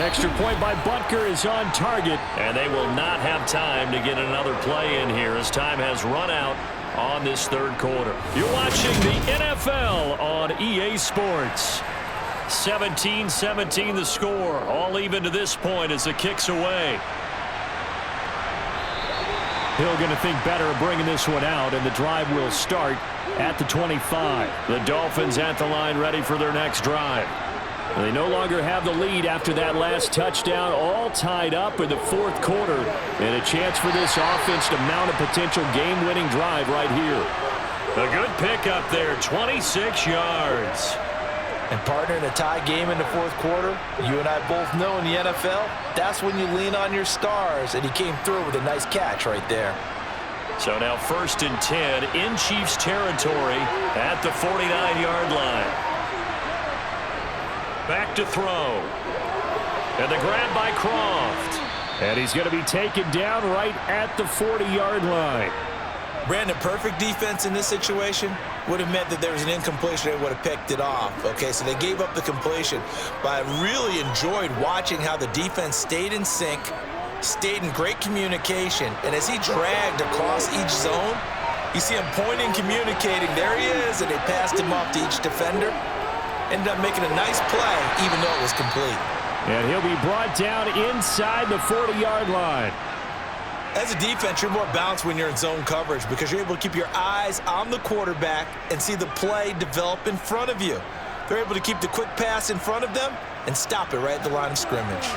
Extra point by Butker is on target, and they will not have time to get another play in here as time has run out on this 3rd quarter. You're watching the NFL on EA Sports. 17-17 the score, all even to this point as the kick's away. Hill going to think better of bringing this one out, and the drive will start at the 25. The Dolphins at the line ready for their next drive. They no longer have the lead after that last touchdown, all tied up in the fourth quarter, and a chance for this offense to mount a potential game-winning drive right here. A good pickup there, 26 yards. And partner, in a tie game in the fourth quarter, you and I both know in the NFL, that's when you lean on your stars, and he came through with a nice catch right there. So now 1st and 10 in Chiefs territory at the 49-yard line. Back to throw. And the grab by Croft. And he's going to be taken down right at the 40-yard line. Brandon, perfect defense in this situation would have meant that there was an incompletion. They would have picked it off. Okay, so they gave up the completion. But I really enjoyed watching how the defense stayed in sync, stayed in great communication. And as he dragged across each zone, you see him pointing, communicating. There he is, and they passed him off to each defender. Ended up making a nice play, even though it was complete. And he'll be brought down inside the 40-yard line. As a defense, you're more balanced when you're in zone coverage because you're able to keep your eyes on the quarterback and see the play develop in front of you. They're able to keep the quick pass in front of them and stop it right at the line of scrimmage.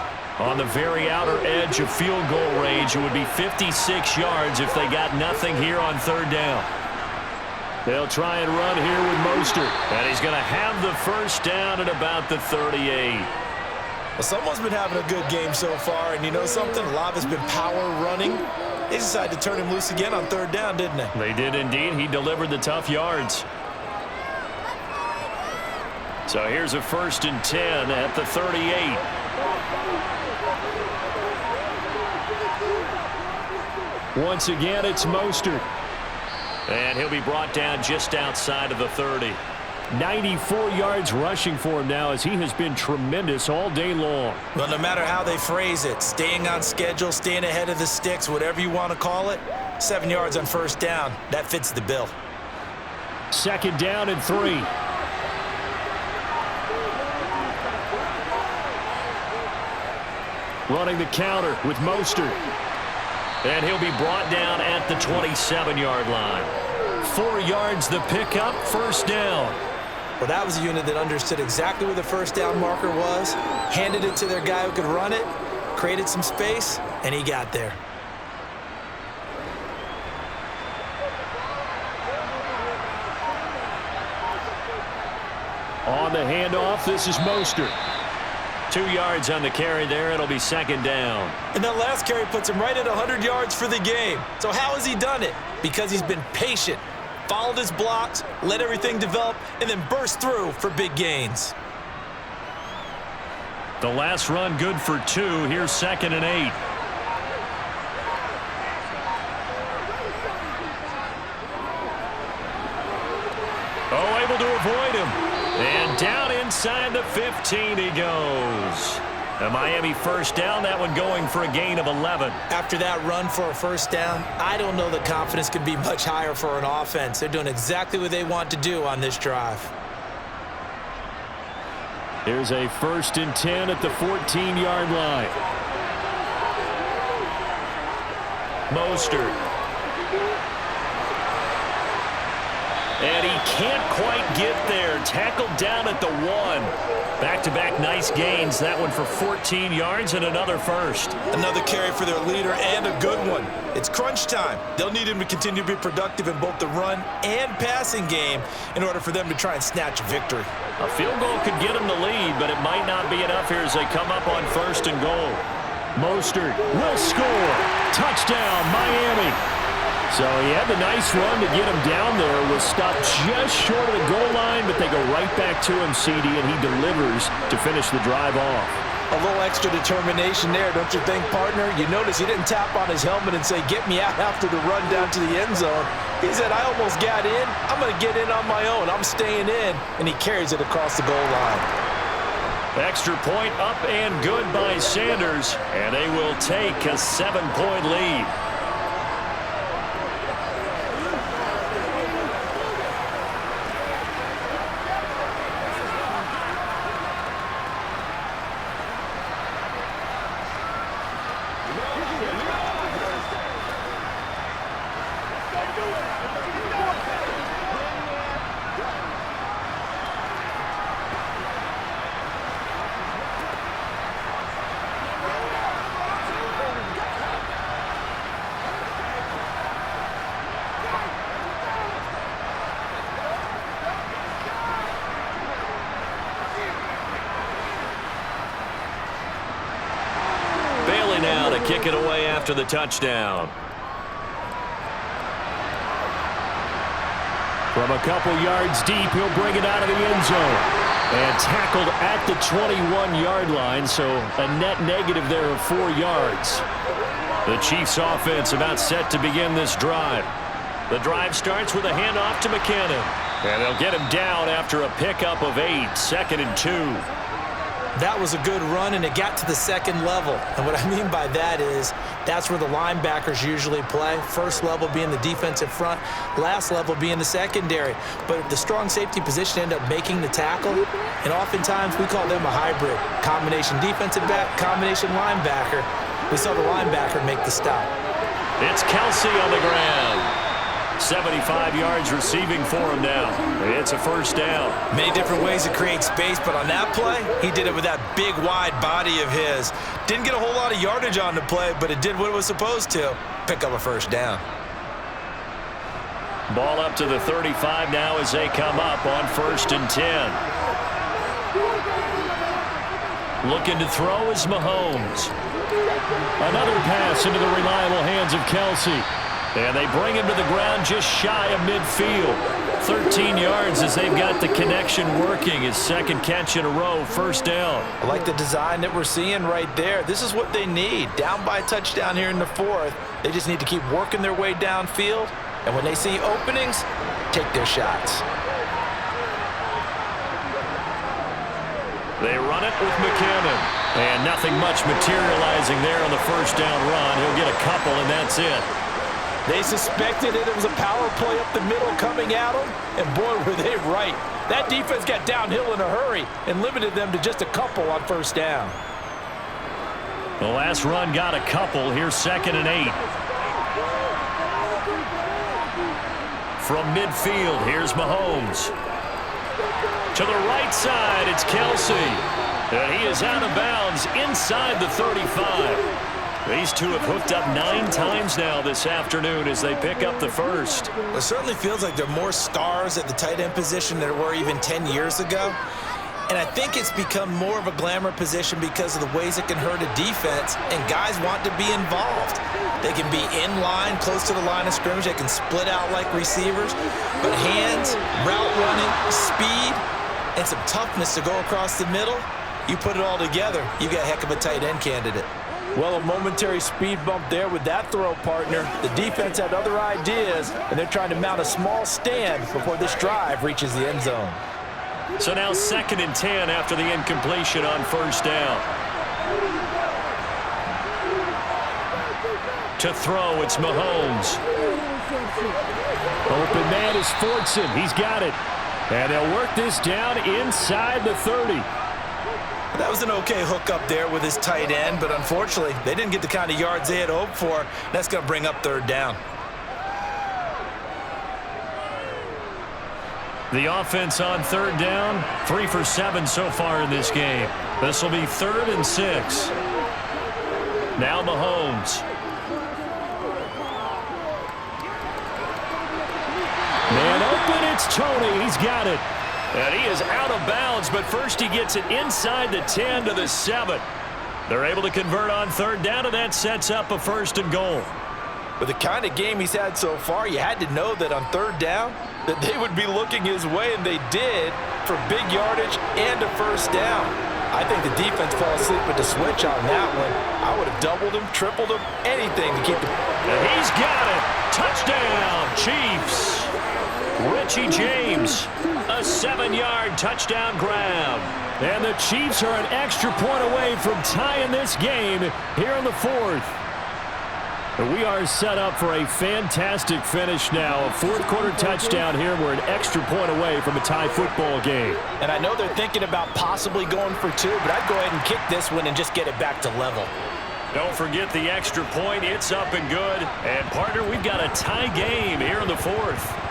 On the very outer edge of field goal range, it would be 56 yards if they got nothing here on 3rd down. They'll try and run here with Mostert. And he's going to have the first down at about the 38. Well, someone's been having a good game so far, and you know something? A lot of it's been power running. They decided to turn him loose again on 3rd down, didn't they? They did indeed. He delivered the tough yards. So here's a 1st and 10 at the 38. Once again, it's Mostert. And he'll be brought down just outside of the 30. 94 yards rushing for him now as he has been tremendous all day long. Well, no matter how they phrase it, staying on schedule, staying ahead of the sticks, whatever you want to call it, 7 yards on 1st down, that fits the bill. 2nd down and 3. Running the counter with Mostert. And he'll be brought down at the 27-yard line. 4 yards the pickup, 1st down. Well, that was a unit that understood exactly where the 1st down marker was, handed it to their guy who could run it, created some space, and he got there. On the handoff, this is Mostert. 2 yards on the carry there. It'll be 2nd down. And that last carry puts him right at 100 yards for the game. So how has he done it? Because he's been patient, followed his blocks, let everything develop, and then burst through for big gains. The last run good for 2. Here's 2nd and 8. Oh, able to avoid him. And down inside the 15 he goes. A Miami 1st down, that one going for a gain of 11. After that run for a 1st down, I don't know that confidence can be much higher for an offense. They're doing exactly what they want to do on this drive. Here's a 1st and 10 at the 14-yard line. Mostert. And he can't quite get there. Tackled down at the 1. Back-to-back nice gains. That one for 14 yards and another 1st. Another carry for their leader and a good one. It's crunch time. They'll need him to continue to be productive in both the run and passing game in order for them to try and snatch a victory. A field goal could get them the lead, but it might not be enough here as they come up on 1st and goal. Mostert will score. Touchdown, Miami. So he had the nice run to get him down there. Was stopped just short of the goal line, but they go right back to him, CD, and he delivers to finish the drive off. A little extra determination there, don't you think, partner? You notice he didn't tap on his helmet and say, get me out after the run down to the end zone. He said, I almost got in. I'm going to get in on my own. I'm staying in. And he carries it across the goal line. Extra point up and good by Sanders, and they will take a 7-point lead. kick it away after the touchdown. From a couple yards deep, he'll bring it out of the end zone. And tackled at the 21-yard line, so a net negative there of 4 yards. The Chiefs offense about set to begin this drive. The drive starts with a handoff to McKinnon. And they'll get him down after a pickup of 8, 2nd and 2. That was a good run, and it got to the second level. And what I mean by that is that's where the linebackers usually play. First level being the defensive front, last level being the secondary. But the strong safety position ended up making the tackle, and oftentimes we call them a hybrid. Combination defensive back, combination linebacker. We saw the linebacker make the stop. It's Kelsey on the ground. 75 yards receiving for him now. It's a first down. Many different ways to create space, but on that play, he did it with that big, wide body of his. Didn't get a whole lot of yardage on the play, but it did what it was supposed to. Pick up a first down. Ball up to the 35 now as they come up on 1st and 10. Looking to throw is Mahomes. Another pass into the reliable hands of Kelsey. And they bring him to the ground just shy of midfield. 13 yards as they've got the connection working. His second catch in a row, first down. I like the design that we're seeing right there. This is what they need. Down by a touchdown here in the 4th. They just need to keep working their way downfield. And when they see openings, take their shots. They run it with McKinnon. And nothing much materializing there on the first down run. He'll get a couple, and that's it. They suspected it was a power play up the middle coming at them, and boy, were they right. That defense got downhill in a hurry and limited them to just a couple on first down. The last run got a couple. Here's 2nd and 8. From midfield, here's Mahomes. To the right side, it's Kelsey. And he is out of bounds inside the 35. These two have hooked up 9 times now this afternoon as they pick up the first. It certainly feels like there are more stars at the tight end position than there were even 10 years ago. And I think it's become more of a glamour position because of the ways it can hurt a defense, and guys want to be involved. They can be in line, close to the line of scrimmage. They can split out like receivers. But hands, route running, speed, and some toughness to go across the middle, you put it all together, you got a heck of a tight end candidate. Well, a momentary speed bump there with that throw, partner. The defense had other ideas, and they're trying to mount a small stand before this drive reaches the end zone. So now 2nd and 10 after the incompletion on first down. To throw, it's Mahomes. Open man is Fortson. He's got it. And they'll work this down inside the 30. That was an okay hook up there with his tight end, but unfortunately, they didn't get the kind of yards they had hoped for. That's going to bring up 3rd down. The offense on 3rd down, 3 for 7 so far in this game. This will be 3rd and 6. Now Mahomes. Man open, it's Tony. He's got it. And he is out of bounds, but first he gets it inside the 10 to the 7. They're able to convert on 3rd down, and that sets up a 1st and goal. With the kind of game he's had so far, you had to know that on 3rd down that they would be looking his way, and they did, for big yardage and a 1st down. I think the defense fell asleep with the switch on that one. I would have doubled him, tripled him, anything to keep the... And he's got it. Touchdown, Chiefs. Richie James, a 7-yard touchdown grab. And the Chiefs are an extra point away from tying this game here in the 4th. We are set up for a fantastic finish now. A 4th quarter touchdown here. We're an extra point away from a tie football game. And I know they're thinking about possibly going for 2, but I'd go ahead and kick this one and just get it back to level. Don't forget the extra point. It's up and good. And, partner, we've got a tie game here in the 4th.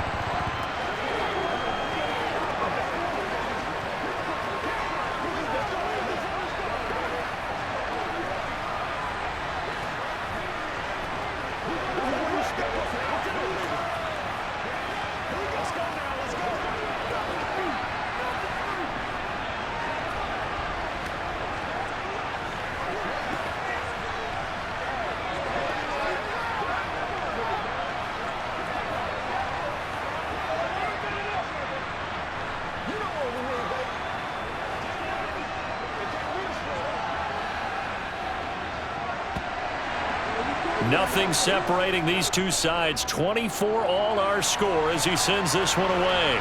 Nothing separating these two sides. 24 all our score as he sends this one away.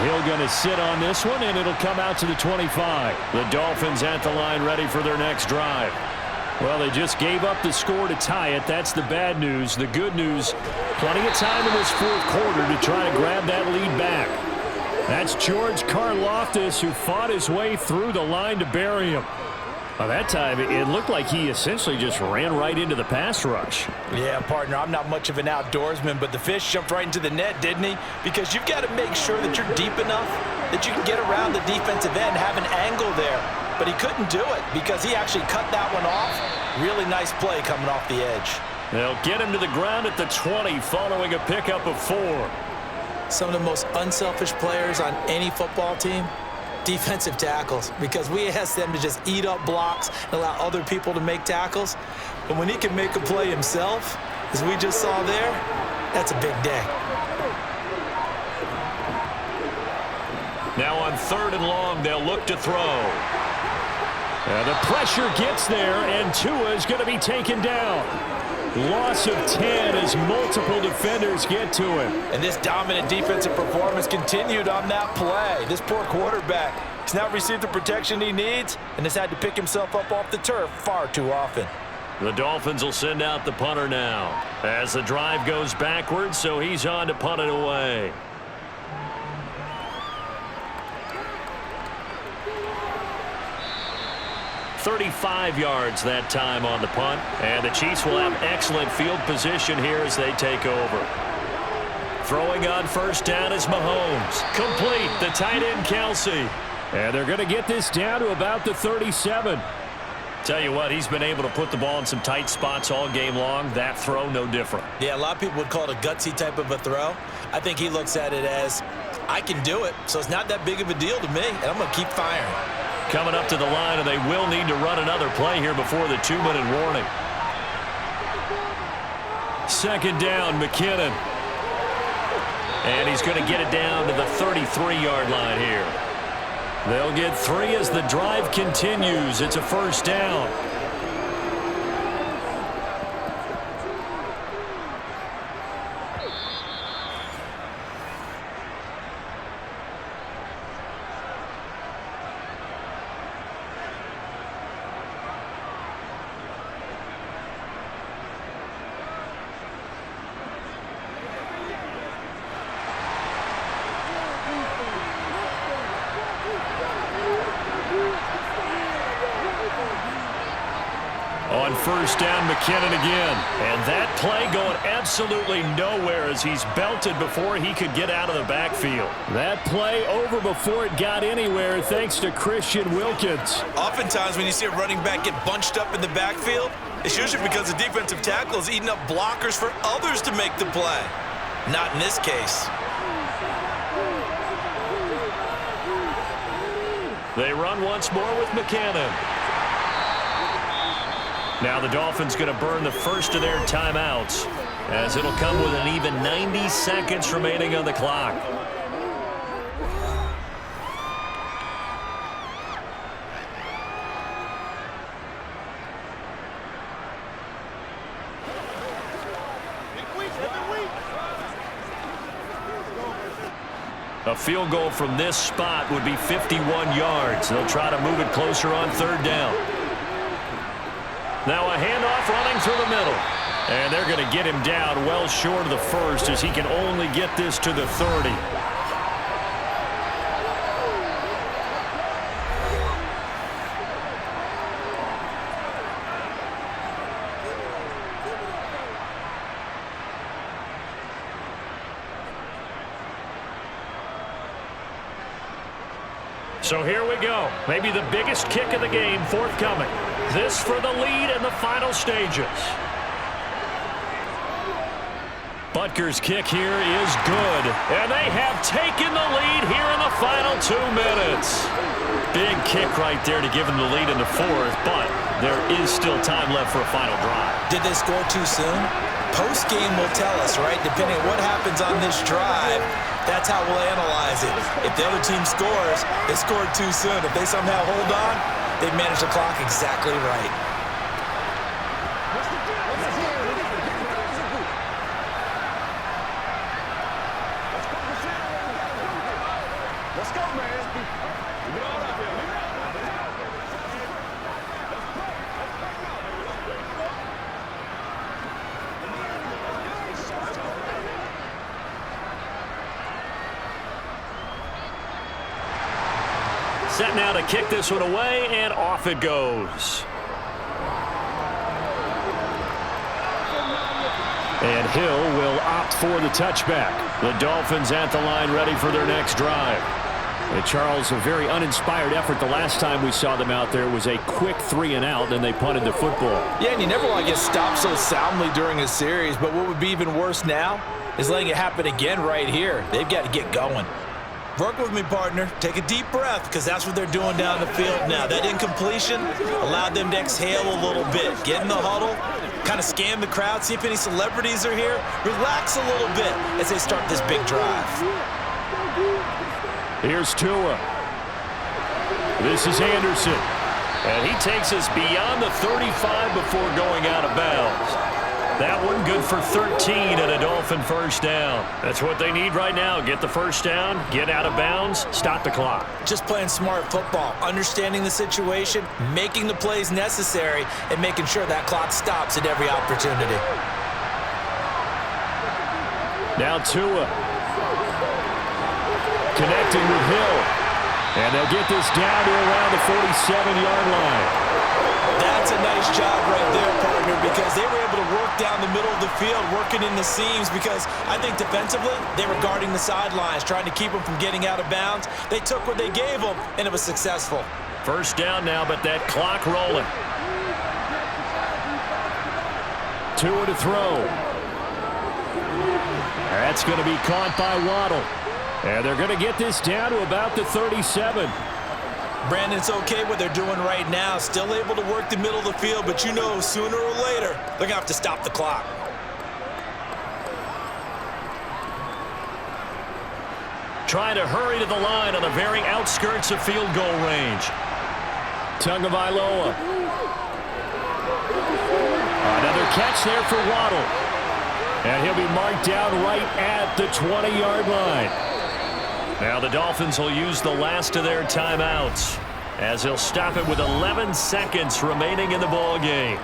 Hill going to sit on this one, and it'll come out to the 25. The Dolphins at the line ready for their next drive. Well, they just gave up the score to tie it. That's the bad news. The good news, plenty of time in this fourth quarter to try to grab that lead back. That's George Karlaftis, who fought his way through the line to bury him. By that time, it looked like he essentially just ran right into the pass rush. Yeah, partner, I'm not much of an outdoorsman, but the fish jumped right into the net, didn't he? Because you've got to make sure that you're deep enough that you can get around the defensive end, have an angle there. But he couldn't do it because he actually cut that one off. Really nice play coming off the edge. They'll get him to the ground at the 20 following a pickup of 4. Some of the most unselfish players on any football team, defensive tackles, because we ask them to just eat up blocks and allow other people to make tackles. But when he can make a play himself, as we just saw there, that's a big day. Now on 3rd and long, they'll look to throw. The pressure gets there, and Tua is going to be taken down. Loss of 10 as multiple defenders get to him. And this dominant defensive performance continued on that play. This poor quarterback has now received the protection he needs and has had to pick himself up off the turf far too often. The Dolphins will send out the punter now as the drive goes backwards, so he's on to punt it away. 35 yards that time on the punt, and the Chiefs will have excellent field position here as they take over. Throwing on 1st down is Mahomes. Complete, the tight end Kelsey. And they're going to get this down to about the 37. Tell you what, he's been able to put the ball in some tight spots all game long. That throw, no different. Yeah, a lot of people would call it a gutsy type of a throw. I think he looks at it as, I can do it, so it's not that big of a deal to me, and I'm going to keep firing. Coming up to the line, and they will need to run another play here before the 2-minute warning. 2nd down, McKinnon. And he's going to get it down to the 33-yard line here. They'll get 3 as the drive continues. It's a 1st down. On 1st down, McKinnon again. And that play going absolutely nowhere as he's belted before he could get out of the backfield. That play over before it got anywhere thanks to Christian Wilkins. Oftentimes when you see a running back get bunched up in the backfield, it's usually because the defensive tackle is eating up blockers for others to make the play. Not in this case. They run once more with McKinnon. Now the Dolphins going to burn the first of their timeouts as it'll come with an even 90 seconds remaining on the clock. A field goal from this spot would be 51 yards. They'll try to move it closer on 3rd down. Now a handoff running through the middle. And they're going to get him down well short of the 1st as he can only get this to the 30. So here we go. Maybe the biggest kick of the game forthcoming. This for the lead in the final stages. Butker's kick here is good. And they have taken the lead here in the final 2 minutes. Big kick right there to give them the lead in the 4th, but there is still time left for a final drive. Did they score too soon? Post-game will tell us, right? Depending on what happens on this drive, that's how we'll analyze it. If the other team scores, they scored too soon. If they somehow hold on, they manage the clock exactly right. Let's go, man. Get on up here. Set now to kick this one away, and off it goes. And Hill will opt for the touchback. The Dolphins at the line ready for their next drive. And Charles, a very uninspired effort the last time we saw them out there. Was a quick 3-and-out, and they punted the football. Yeah, and you never want to get stopped so soundly during a series, but what would be even worse now is letting it happen again right here. They've got to get going. Work with me, partner. Take a deep breath, because that's what they're doing down the field now. That incompletion allowed them to exhale a little bit. Get in the huddle, kind of scan the crowd, see if any celebrities are here. Relax a little bit as they start this big drive. Here's Tua. This is Anderson. And he takes us beyond the 35 before going out of bounds. That one good for 13 and a Dolphin first down. That's what they need right now. Get the first down, get out of bounds, stop the clock. Just playing smart football, understanding the situation, making the plays necessary, and making sure that clock stops at every opportunity. Now Tua. Connecting with Hill. And they'll get this down to around the 47-yard line. That's a nice job right there, partner, because they were able to work down the middle of the field, working in the seams, because I think defensively they were guarding the sidelines, trying to keep them from getting out of bounds. They took what they gave them, and it was successful. First down now, but that clock rolling. Tua to throw. That's going to be caught by Waddle. And they're going to get this down to about the 37. Brandon, it's okay what they're doing right now. Still able to work the middle of the field, but you know sooner or later they're going to have to stop the clock. Trying to hurry to the line on the very outskirts of field goal range. Tagovailoa. Another catch there for Waddle. And he'll be marked down right at the 20-yard line. Now the Dolphins will use the last of their timeouts as they'll stop it with 11 seconds remaining in the ball game.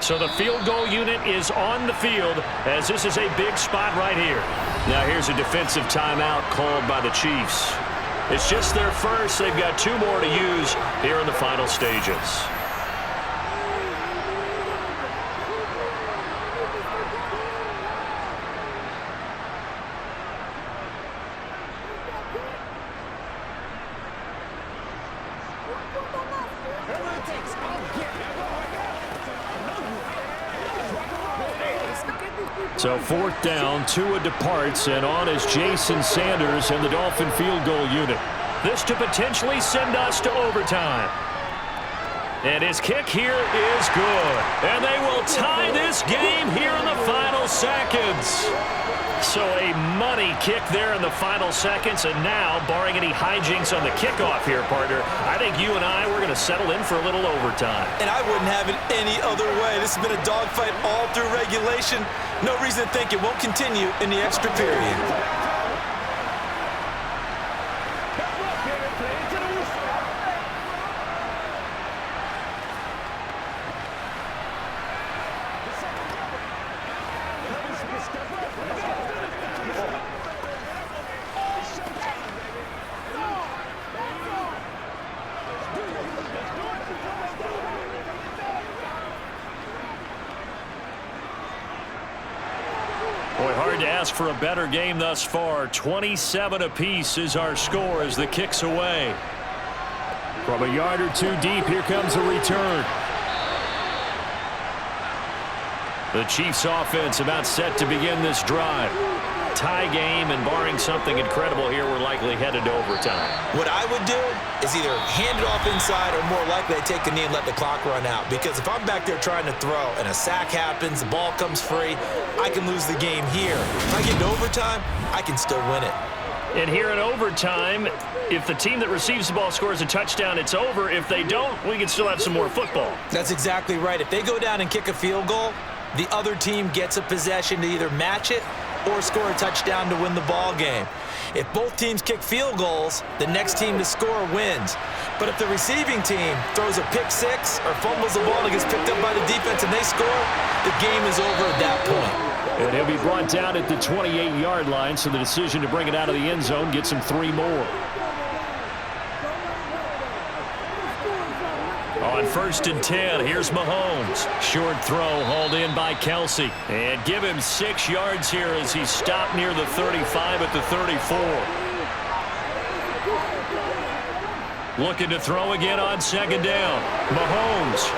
So the field goal unit is on the field as this is a big spot right here. Now here's a defensive timeout called by the Chiefs. It's just their first. They've got 2 more to use here in the final stages. So 4th down, Tua departs, and on is Jason Sanders and the Dolphin field goal unit. This to potentially send us to overtime. And his kick here is good. And they will tie this game here in the final seconds. So a money kick there in the final seconds, and now, barring any hijinks on the kickoff here, partner, I think you and I, we're going to settle in for a little overtime. And I wouldn't have it any other way. This has been a dogfight all through regulation. No reason to think it won't continue in the extra period. Boy, hard to ask for a better game thus far. 27 apiece is our score as the kick's away. From a yard or 2 deep, here comes a return. The Chiefs offense about set to begin this drive. Tie game, and barring something incredible here, we're likely headed to overtime. What I would do is either hand it off inside or more likely I take the knee and let the clock run out. Because if I'm back there trying to throw and a sack happens, the ball comes free, I can lose the game here. If I get to overtime, I can still win it. And here in overtime, if the team that receives the ball scores a touchdown, it's over. If they don't, we can still have some more football. That's exactly right. If they go down and kick a field goal, the other team gets a possession to either match it or score a touchdown to win the ball game. If both teams kick field goals, the next team to score wins. But if the receiving team throws a pick six or fumbles the ball and gets picked up by the defense and they score, the game is over at that point. And he'll be brought down at the 28-yard line, so the decision to bring it out of the end zone gets him 3 more. On 1st and 10, here's Mahomes. Short throw hauled in by Kelsey. And give him 6 yards here as he stopped near the 35 at the 34. Looking to throw again on 2nd down. Mahomes.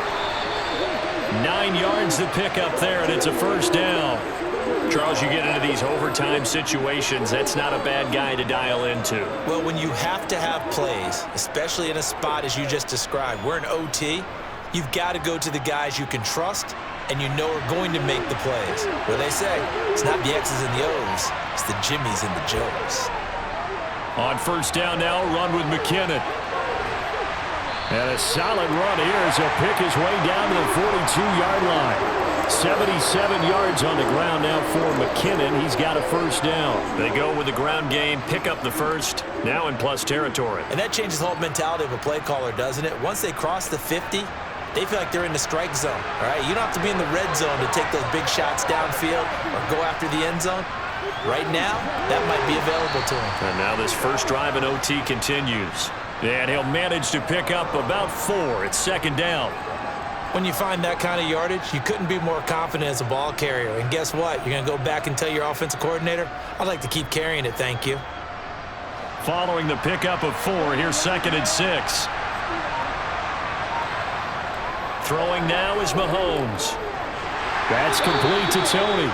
9 yards to pick up there, and it's a 1st down. Charles, you get into these overtime situations, that's not a bad guy to dial into. Well, when you have to have plays, especially in a spot as you just described, we're in OT, you've got to go to the guys you can trust and you know are going to make the plays. What they say, it's not the X's and the O's, it's the Jimmies and the Joes. On 1st down now, run with McKinnon. And a solid run here as he'll pick his way down to the 42-yard line. 77 yards on the ground now for McKinnon. He's got a 1st down. They go with the ground game, pick up the 1st, now in plus territory. And that changes the whole mentality of a play caller, doesn't it? Once they cross the 50, they feel like they're in the strike zone, all right? You don't have to be in the red zone to take those big shots downfield or go after the end zone. Right now, that might be available to him. And now this first drive in OT continues. And he'll manage to pick up about 4. It's 2nd down. When you find that kind of yardage, you couldn't be more confident as a ball carrier. And guess what? You're going to go back and tell your offensive coordinator, I'd like to keep carrying it, thank you. Following the pickup of 4, here's 2nd and 6. Throwing now is Mahomes. That's complete to Tony.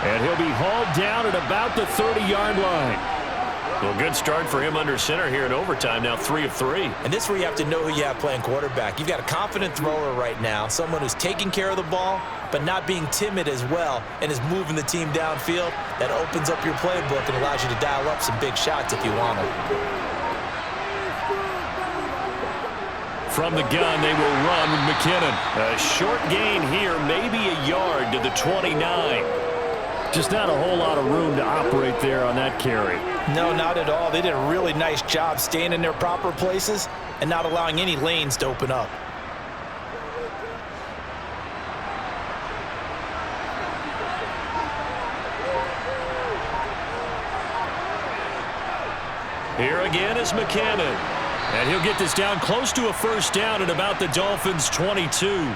And he'll be hauled down at about the 30-yard line. Well, good start for him under center here in overtime, now 3 of 3. And this is where you have to know who you have playing quarterback. You've got a confident thrower right now, someone who's taking care of the ball, but not being timid as well, and is moving the team downfield. That opens up your playbook and allows you to dial up some big shots if you want them. From the gun, they will run with McKinnon. A short gain here, maybe a yard to the 29. Just not a whole lot of room to operate there on that carry. No, not at all. They did a really nice job staying in their proper places and not allowing any lanes to open up. Here again is McKinnon. And he'll get this down close to a 1st down at about the Dolphins' 22.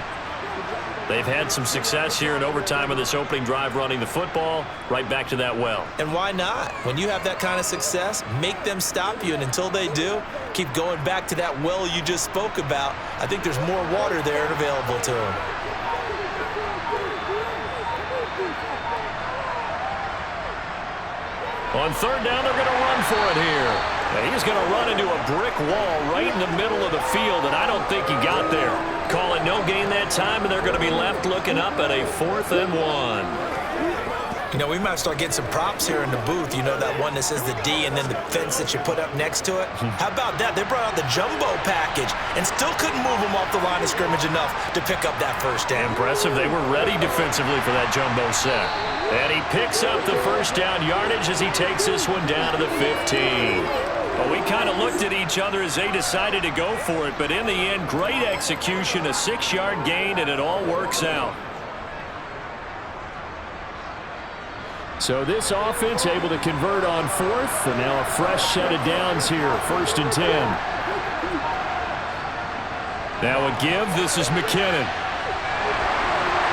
They've had some success here in overtime of this opening drive running the football right back to that well. And why not? When you have that kind of success, make them stop you, and until they do, keep going back to that well you just spoke about. I think there's more water there and available to them. On 3rd down, they're going to run for it here. And he's going to run into a brick wall right in the middle of the field, and I don't think he got there. Call it no gain that time, and they're going to be left looking up at a 4th and 1. You know, we might start getting some props here in the booth. You know, that one that says the D and then the fence that you put up next to it? How about that? They brought out the jumbo package and still couldn't move them off the line of scrimmage enough to pick up that 1st down. Impressive. They were ready defensively for that jumbo set. And he picks up the 1st down yardage as he takes this one down to the 15. Well, we kind of looked at each other as they decided to go for it, but in the end, great execution, a 6-yard gain, and it all works out. So this offense able to convert on 4th, and now a fresh set of downs here, 1st and 10. Now a give, this is McKinnon.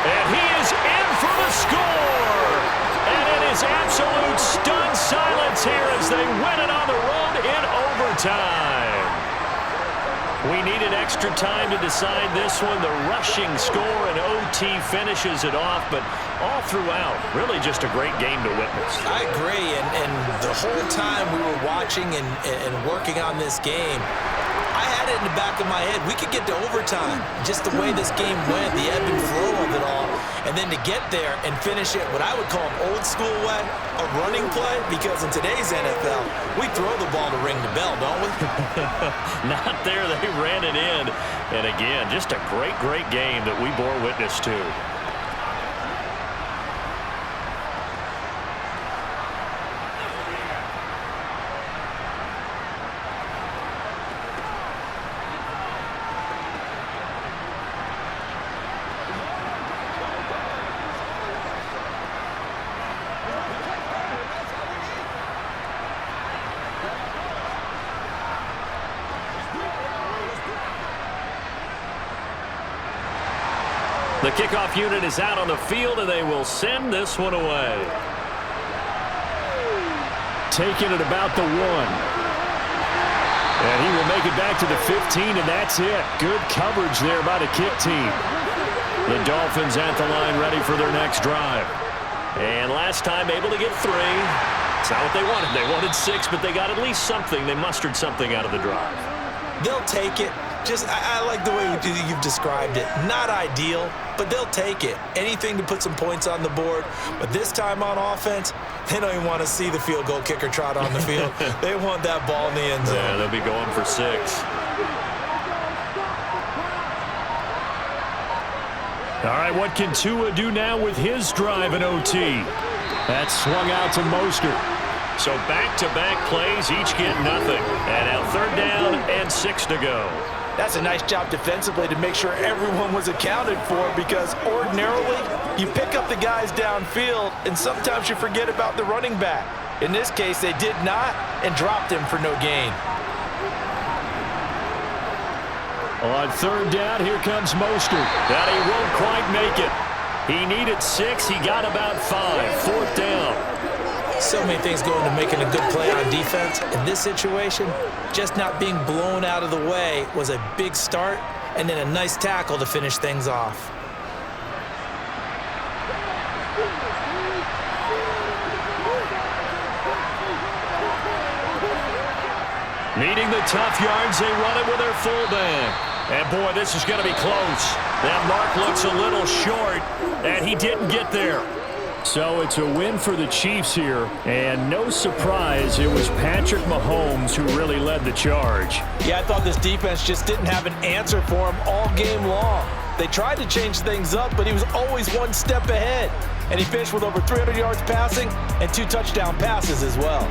And he is in for the score! And it is absolute stunned silence here as they win it on the road in overtime. We needed extra time to decide this one. The rushing score and OT finishes it off, but all throughout, really just a great game to witness. I agree, and the whole time we were watching and working on this game, I had it in the back of my head. We could get to overtime. Just the way this game went, the ebb and flow of it all. And then to get there and finish it what I would call an old school way, a running play, because in today's NFL, we throw the ball to ring the bell, don't we? Not there. They ran it in. And again, just a great, great game that we bore witness to. The kickoff unit is out on the field, and they will send this one away. Taking it about the 1. And he will make it back to the 15, and that's it. Good coverage there by the kick team. The Dolphins at the line ready for their next drive. And last time able to get 3. It's not what they wanted. They wanted 6, but they got at least something. They mustered something out of the drive. They'll take it. I like the way you've described it. Not ideal, but they'll take it. Anything to put some points on the board. But this time on offense, they don't even want to see the field goal kicker trot on the field. They want that ball in the end zone. Yeah, they'll be going for 6. All right, what can Tua do now with his drive in OT? That's swung out to Mostert. So back-to-back plays, each get nothing. And now 3rd down and 6 to go. That's a nice job defensively to make sure everyone was accounted for, because ordinarily you pick up the guys downfield and sometimes you forget about the running back. In this case, they did not and dropped him for no gain. On 3rd down, here comes Mostert. That he won't quite make it. He needed 6. He got about 5. 4th down. So many things go into making a good play on defense. In this situation, just not being blown out of the way was a big start, and then a nice tackle to finish things off. Needing the tough yards, they run it with their fullback. And boy, this is going to be close. That mark looks a little short, and he didn't get there. So it's a win for the Chiefs here, and no surprise, it was Patrick Mahomes who really led the charge. Yeah, I thought this defense just didn't have an answer for him all game long. They tried to change things up, but he was always one step ahead. And he finished with over 300 yards passing and 2 touchdown passes as well.